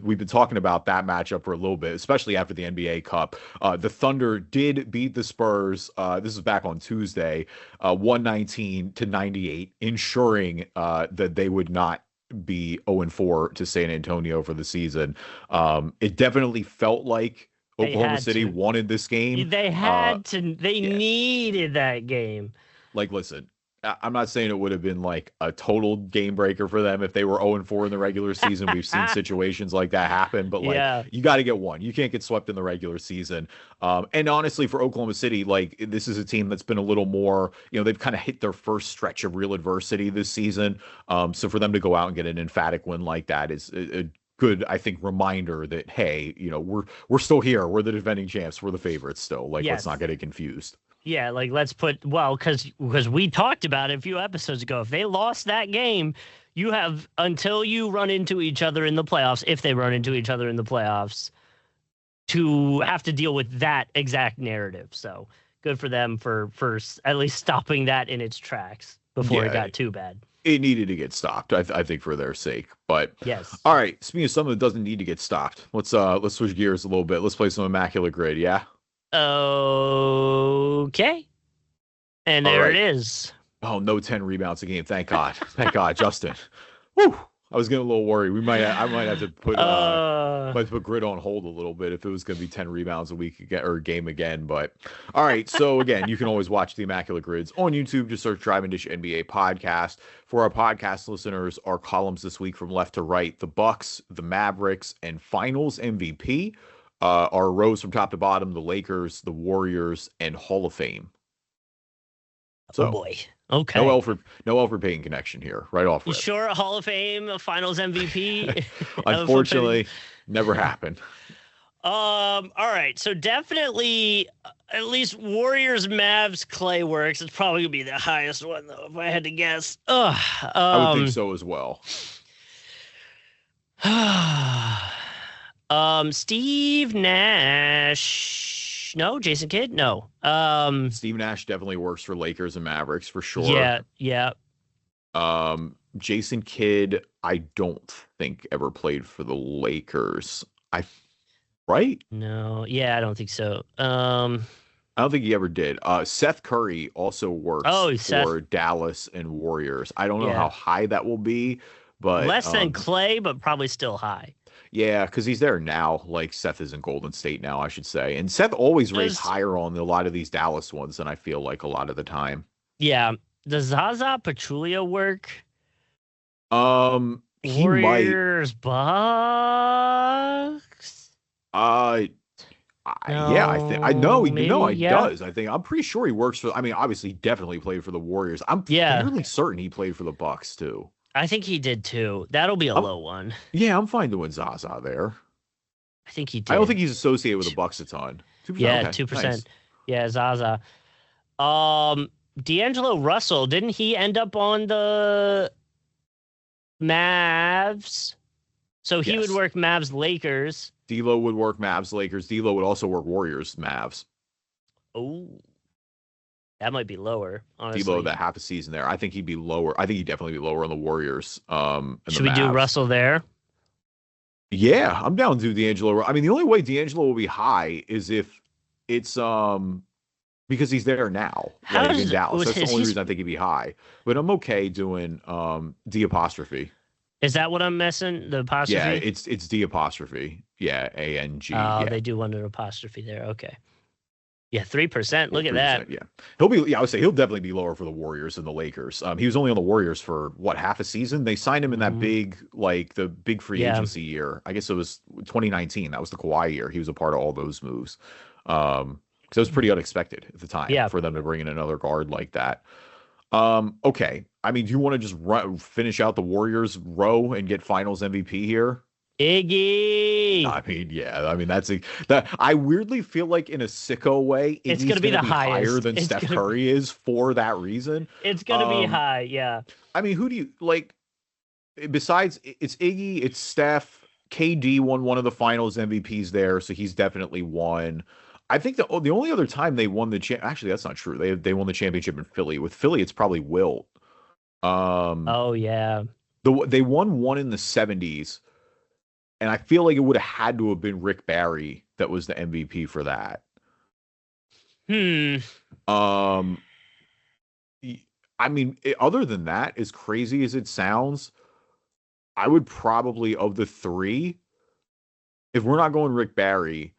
We've been talking about that matchup for a little bit, especially after the NBA Cup. The Thunder did beat the Spurs. This is back on Tuesday, 119-98, ensuring that they would not be 0-4 to San Antonio for the season. It definitely felt like Oklahoma City wanted this game. They had to. They needed that game. Like, listen, I'm not saying it would have been like a total game breaker for them if they were 0-4 in the regular season. We've seen situations like that happen, but like you got to get one. You can't get swept in the regular season. And honestly, for Oklahoma City, like this is a team that's been a little more, they've kind of hit their first stretch of real adversity this season. So for them to go out and get an emphatic win like that is a good, I think, reminder that, hey, we're still here. We're the defending champs. We're the favorites still. Like, let's not get it confused. Yeah, like because we talked about it a few episodes ago. If they lost that game, you have until you run into each other in the playoffs, if they run into each other in the playoffs, to have to deal with that exact narrative. So good for them for at least stopping that in its tracks before it got too bad. It needed to get stopped, I think, for their sake. But yes. All right. Speaking of something that doesn't need to get stopped, let's switch gears a little bit. Let's play some Immaculate Grid. Yeah. Okay. And there it is. Oh, no 10 rebounds a game. Thank God. Thank God, Justin. Woo. I was getting a little worried. I might have to put Grid on hold a little bit if it was going to be 10 rebounds a week again, or a game again. But all right. So again, you can always watch the Immaculate Grids on YouTube. Just search Drive and Dish NBA podcast. For our podcast listeners, our columns this week from left to right: the Bucks, the Mavericks, and Finals MVP. Our rows from top to bottom: the Lakers, the Warriors, and Hall of Fame. So, oh boy. Okay. No Elfrid Payton connection here, right off. You sure? Hall of Fame, Finals MVP? Unfortunately, never happened. All right. So definitely, at least Warriors, Mavs, Clay works. It's probably gonna be the highest one though, if I had to guess. I would think so as well. Steve Nash. No, Jason Kidd. No. Steve Nash definitely works for Lakers and Mavericks for sure. Yeah, yeah. Jason Kidd, I don't think ever played for the Lakers. Right? No, yeah, I don't think so. I don't think he ever did. Seth Curry also works Oh, Seth. for Dallas and Warriors. I don't know Yeah. how high that will be, but Less than Clay, but probably still high. yeah, because he's there now. Like Seth is in Golden State now, I should say. And Seth always rates higher on a lot of these Dallas ones than I feel like a lot of the time. Yeah. Does Zaza Pachulia work? He Warriors, might. Bucks. Yeah, I think I know. He yeah. does. I'm pretty sure he works for. I mean, obviously, he definitely played for the Warriors. I'm fairly certain he played for the Bucks too. I think he did too. That'll be a low one. Yeah, I'm fine doing Zaza there. I think he did. I don't think he's associated with the Bucks a ton. 2%. Yeah, 2%. Nice. Yeah, Zaza. D'Angelo Russell, didn't he end up on the Mavs? So he would work Mavs Lakers. D'Lo would work Mavs Lakers. D'Lo would also work Warriors Mavs. Oh, that might be lower. Honestly, D'Lo that half a season there. I think he'd be lower. I think he'd definitely be lower on the Warriors. Should we do Russell there? Yeah, I'm down to D'Angelo. I mean, the only way D'Angelo will be high is if it's because he's there now, like in Dallas. That's the only reason I think he'd be high. But I'm okay doing D apostrophe. Is that what I'm missing? The apostrophe? Yeah, it's D apostrophe. Yeah, A-N-G. Oh, yeah. They do want an apostrophe there. Okay. Yeah, 3%. Look at that. Yeah, he'll be. Yeah, I would say he'll definitely be lower for the Warriors than the Lakers. He was only on the Warriors for what, half a season. They signed him in that big, like the big free agency year. I guess it was 2019. That was the Kawhi year. He was a part of all those moves. Because it was pretty unexpected at the time for them to bring in another guard like that. Okay. I mean, do you want to just finish out the Warriors row and get Finals MVP here? Iggy. I mean, yeah. I mean, that. I weirdly feel like in a sicko way, it's going to be the highest. Higher than Steph Curry is for that reason. It's going to be high, yeah. I mean, who do you like? Besides, it's Iggy, it's Steph. KD won one of the Finals MVPs there, so he's definitely won. I think the only other time they won actually that's not true. They won the championship in Philly. With Philly, it's probably Wilt. Oh yeah. They won one in the 70s. And I feel like it would have had to have been Rick Barry that was the MVP for that. I mean, other than that, as crazy as it sounds, I would probably, of the three, if we're not going Rick Barry,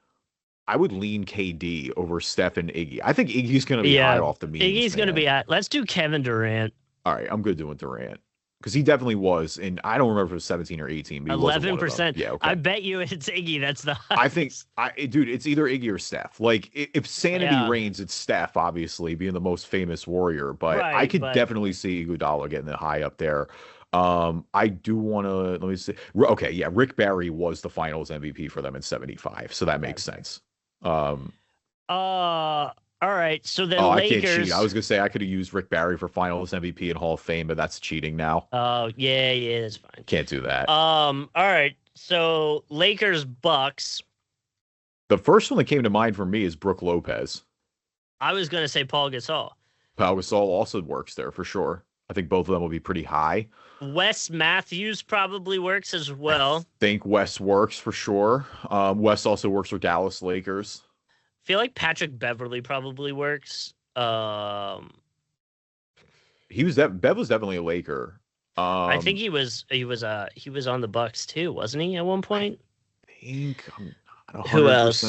I would lean KD over Steph and Iggy. I think Iggy's going to be high off the means. Iggy's going to be at. Let's do Kevin Durant. All right, I'm good doing Durant. Because he definitely was, and I don't remember if it was 17 or 18. 11%. Yeah, okay. I bet you it's Iggy. That's the highest. Dude, it's either Iggy or Steph. Like, if sanity reigns, it's Steph, obviously, being the most famous Warrior. But I could definitely see Iguodala getting the high up there. I do want to, let me see. Okay, yeah, Rick Barry was the Finals MVP for them in 75, so that makes sense. All right, so then Lakers. I can't cheat. I was gonna say I could have used Rick Barry for Finals MVP and Hall of Fame, but that's cheating now. Oh yeah, that's fine. Can't do that. All right, so Lakers Bucks. The first one that came to mind for me is Brook Lopez. I was gonna say Paul Gasol. Paul Gasol also works there for sure. I think both of them will be pretty high. Wes Matthews probably works as well. I think Wes works for sure. Wes also works for Dallas Lakers. I feel like Patrick Beverly probably works. Bev was definitely a Laker. I think he was on the Bucks too, wasn't he, at one point? I think I'm not 100%. Who else?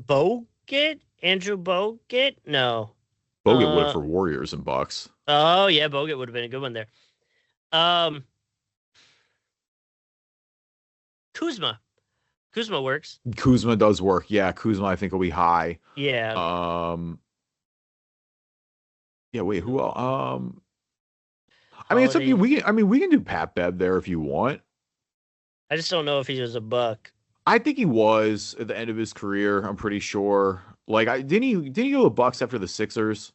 Bogut? Andrew Bogut? No. Bogut would have for Warriors and Bucks. Oh yeah, Bogut would have been a good one there. Kuzma. Kuzma works. Kuzma does work. Yeah, Kuzma I think will be high. Yeah. Yeah. Wait. Who else? I mean, it's up to you. We can do Pat Bev there if you want. I just don't know if he was a Buck. I think he was at the end of his career. I'm pretty sure. Like, didn't he go to Bucks after the Sixers?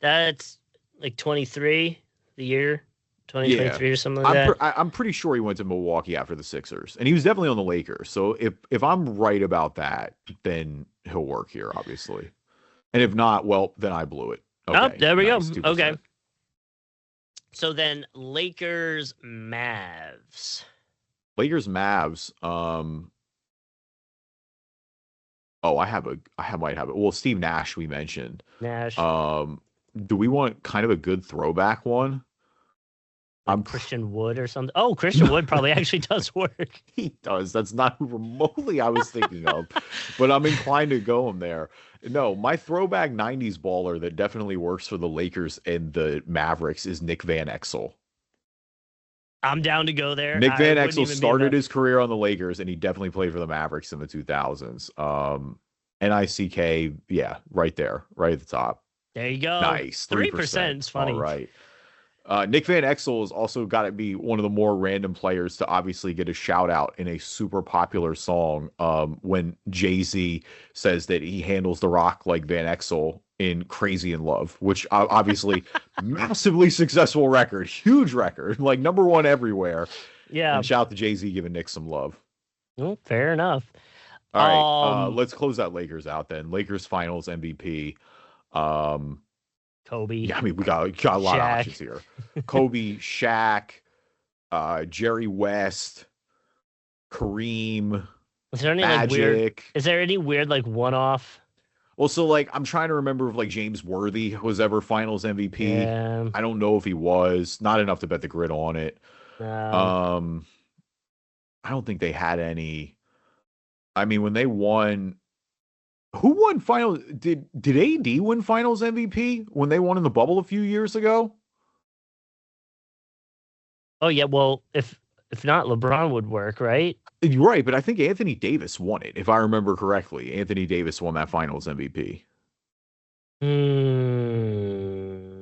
That's like 23, the year 2023 or something like that. I'm pretty sure he went to Milwaukee after the Sixers, and he was definitely on the Lakers. So if I'm right about that, then he'll work here, obviously. And if not, well, then I blew it. Okay, oh, there we nice, go. 2%. Okay. So then Lakers, Mavs. Lakers, Mavs. Oh, I might have it. Well, Steve Nash, we mentioned. Nash. Do we want kind of a good throwback one? Like Christian Wood or something. Oh, Christian Wood probably actually does work. He does. That's not who remotely I was thinking of, but I'm inclined to go him there. No, my throwback 90s baller that definitely works for the Lakers and the Mavericks is Nick Van Exel. I'm down to go there. Nick Van Exel started his career on the Lakers, and he definitely played for the Mavericks in the 2000s. NICK, yeah, right there, right at the top. There you go. Nice. 3% is funny. All right. Nick Van Exel has also got to be one of the more random players to obviously get a shout out in a super popular song when Jay-Z says that he handles the rock like Van Exel in Crazy in Love, which obviously massively successful record, huge record, like #1 everywhere. Yeah. And shout out to Jay-Z giving Nick some love. Well, fair enough. All right. Let's close that Lakers out then. Lakers finals MVP. Kobe. Yeah, I mean, we got a lot of options here. Kobe, Shaq, Jerry West, Kareem, is there any Magic. Is there any weird like one-off? Well, so like I'm trying to remember if like James Worthy was ever Finals MVP. Yeah. I don't know if he was. Not enough to bet the grid on it. I don't think they had any. I mean, when they won. Who won finals? Did AD win finals MVP when they won in the bubble a few years ago? Oh yeah, well, if not, LeBron would work, right? You're right, but I think Anthony Davis won it, if I remember correctly. Anthony Davis won that finals MVP.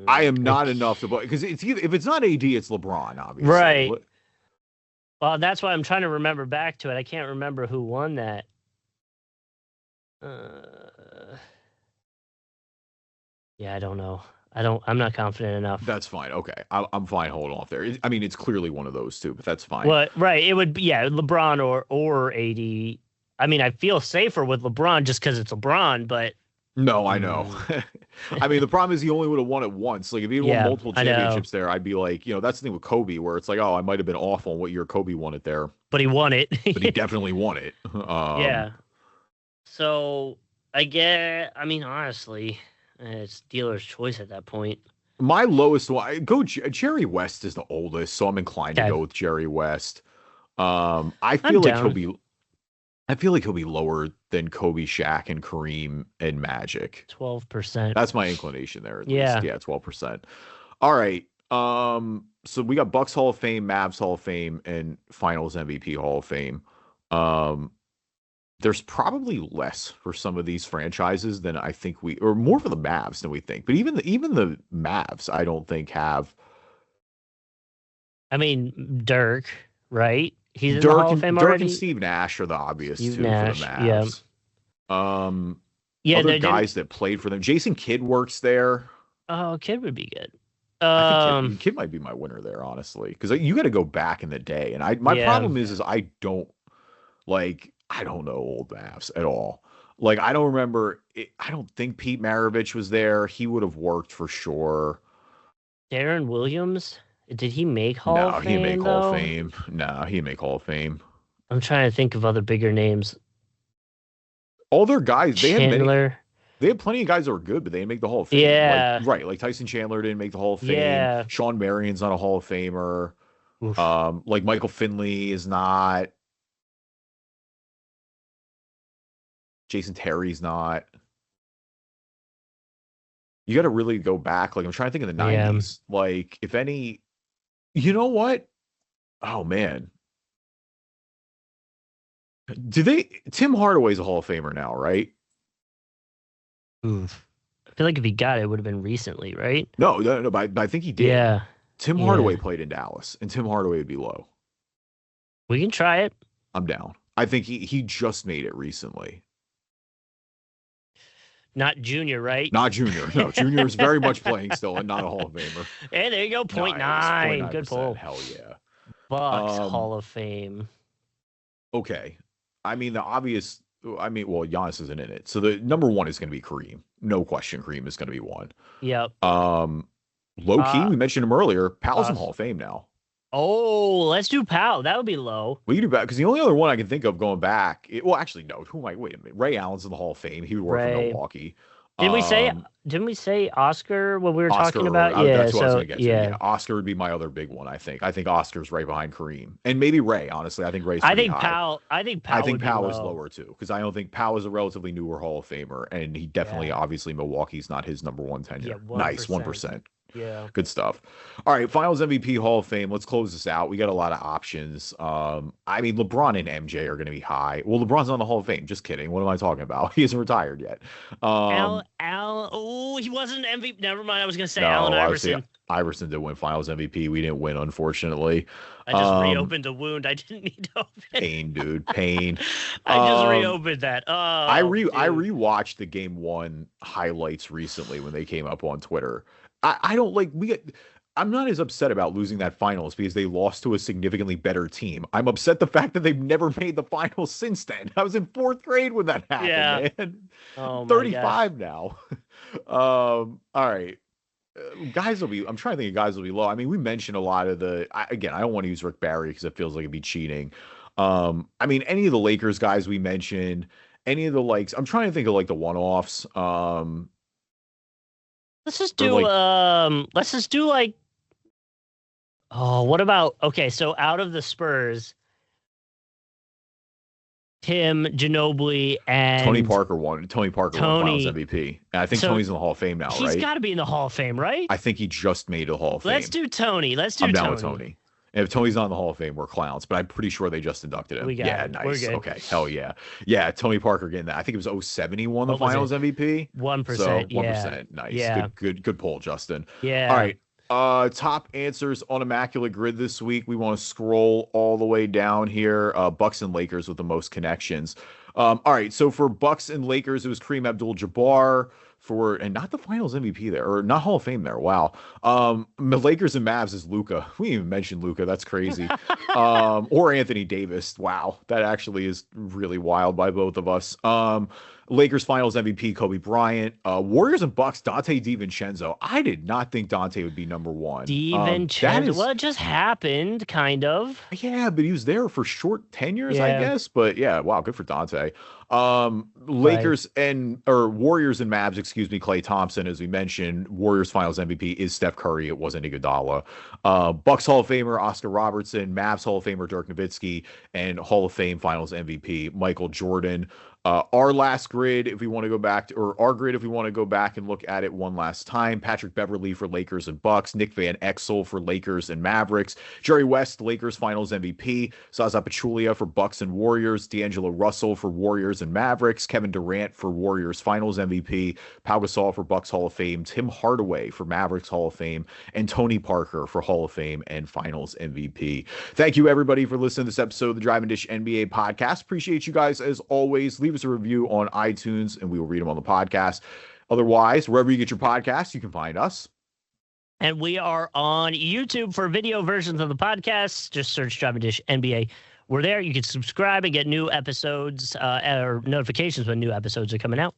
I am not enough to because it's either, if it's not AD, it's LeBron, obviously. Right. Well, that's why I'm trying to remember back to it. I can't remember who won that. Yeah, I don't know. I'm not confident enough. That's fine. Okay. I'm fine holding off there. I mean, it's clearly one of those two, but that's fine. Well, right. It would be, yeah, LeBron or AD. I mean, I feel safer with LeBron just because it's LeBron, but. No, I know. I mean, the problem is he only would have won it once. Like, if he won multiple championships there, I'd be like, that's the thing with Kobe, where it's like, oh, I might have been off on what year Kobe won it there. But he won it. But he definitely won it. Yeah. So, honestly, it's dealer's choice at that point. My lowest one, Jerry West is the oldest, so I'm inclined to go with Jerry West. I feel like he'll be lower than Kobe, Shaq, and Kareem and Magic. 12%. That's my inclination there. At least. Yeah, 12%. All right. So we got Bucks Hall of Fame, Mavs Hall of Fame, and Finals MVP Hall of Fame. There's probably less for some of these franchises than I think or more for the Mavs than we think. But even the Mavs, I don't think have. I mean, Dirk, right? He's in the Hall of Fame already. Dirk and Steve Nash are the obvious two for the Mavs. Yeah. Other guys that played for them. Jason Kidd works there. Oh, Kidd would be good. I think Kidd might be my winner there, honestly, because you got to go back in the day, and my problem is I don't know old Mavs at all. Like, I don't remember. I don't think Pete Maravich was there. He would have worked for sure. Darren Williams. Did he make Hall of Fame? No, he didn't make Hall of Fame. No, he didn't make Hall of Fame. I'm trying to think of other bigger names. All their guys, Chandler. They had plenty of guys that were good, but they didn't make the Hall of Fame. Yeah. Like Tyson Chandler didn't make the Hall of Fame. Yeah. Sean Marion's not a Hall of Famer. Oof. Like Michael Finley is not. Jason Terry's not. You got to really go back. Like, I'm trying to think of the 90s. Like, if any, you know what? Oh, man. Tim Hardaway's a Hall of Famer now, right? Oof. I feel like if he got it, it would have been recently, right? No, but I think he did. Yeah. Tim Hardaway played in Dallas, and Tim Hardaway would be low. We can try it. I'm down. I think he just made it recently. Not Junior, right? Not Junior. No, Junior is very much playing still and not a Hall of Famer. Hey, there you go. 0.9. Good pull. Hell yeah. Bucks Hall of Fame. Okay. I mean, well, Giannis isn't in it. So the number one is going to be Kareem. No question, Kareem is going to be one. Yep. Low key, we mentioned him earlier. Powell's in Hall of Fame now. Oh, let's do Powell. That would be low. We can do that because the only other one I can think of going back. Actually, no. Wait a minute. Ray Allen's in the Hall of Fame. He would work for Milwaukee. Didn't we say Oscar when we were talking about? That's what I was going to get to. Yeah, Oscar would be my other big one. I think Oscar's right behind Kareem and maybe Ray. Honestly, I think Ray's. I think Powell is lower too because I don't think Powell is a relatively newer Hall of Famer, and he definitely, obviously, Milwaukee's not his number one tenure. Yeah, nice 1%. Yeah. Good stuff. All right. Finals MVP Hall of Fame. Let's close this out. We got a lot of options. I mean, LeBron and MJ are going to be high. Well, LeBron's on the Hall of Fame. Just kidding. What am I talking about? He isn't retired yet. He wasn't MVP. Never mind. I was going to say Allen Iverson. Iverson did win Finals MVP. We didn't win, unfortunately. I just reopened a wound I didn't need to open. Pain, dude. Pain. I just reopened that. I rewatched the Game 1 highlights recently when they came up on Twitter. I don't like I'm not as upset about losing that finals because they lost to a significantly better team. I'm upset the fact that they've never made the finals since then. I was in 4th grade when that happened, man. Oh, 35 now. All right. I'm trying to think of guys will be low. I mean, we mentioned a lot of I don't want to use Rick Barry because it feels like it'd be cheating. I mean, any of the Lakers guys we mentioned, any of the I'm trying to think of the one-offs. Let's just do what about so out of the Spurs, Tim, Ginobili, and Tony Parker won Finals MVP. And I think Tony's in the Hall of Fame now, right? He's got to be in the Hall of Fame, right? I think he just made the Hall of Fame. Let's do Tony. I'm down with Tony. And if Tony's not in the Hall of Fame, we're clowns. But I'm pretty sure they just inducted him. Nice. We're good. Okay, hell yeah. Yeah, Tony Parker getting that. I think it was 07 he won the Finals MVP. 1%. So 1%. Nice. Yeah. Good pull, Justin. Yeah. All right. Top answers on Immaculate Grid this week. We want to scroll all the way down here. Bucks and Lakers with the most connections. All right. So for Bucks and Lakers, it was Kareem Abdul-Jabbar. And not the Finals MVP there, or not Hall of Fame there. Wow. The Lakers and Mavs is Luka. We didn't even mention Luka. That's crazy. Or Anthony Davis. Wow. That actually is really wild by both of us. Lakers Finals MVP, Kobe Bryant. Warriors and Bucks, Dante DiVincenzo. I did not think Dante would be number one. DiVincenzo. Well, it just happened, kind of. Yeah, but he was there for short tenures, I guess. But yeah, wow, good for Dante. Warriors and Mavs, Klay Thompson, as we mentioned. Warriors Finals MVP is Steph Curry. It wasn't Iguodala. Bucks Hall of Famer Oscar Robertson, Mavs Hall of Famer Dirk Nowitzki, and Hall of Fame Finals MVP Michael Jordan. Our last grid, if we want to go back our grid, if we want to go back and look at it one last time, Patrick Beverley for Lakers and Bucks, Nick Van Exel for Lakers and Mavericks, Jerry West, Lakers Finals MVP, Zaza Pachulia for Bucks and Warriors, D'Angelo Russell for Warriors and Mavericks, Kevin Durant for Warriors Finals MVP, Pau Gasol for Bucks Hall of Fame, Tim Hardaway for Mavericks Hall of Fame, and Tony Parker for Hall of Fame and Finals MVP. Thank you, everybody, for listening to this episode of the Drive and Dish NBA podcast. Appreciate you guys as always. Leave us a review on iTunes and we will read them on the podcast. Otherwise, wherever you get your podcasts, you can find us. And we are on YouTube for video versions of the podcast. Just search Drive and Dish NBA. We're there. You can subscribe and get new episodes or notifications when new episodes are coming out.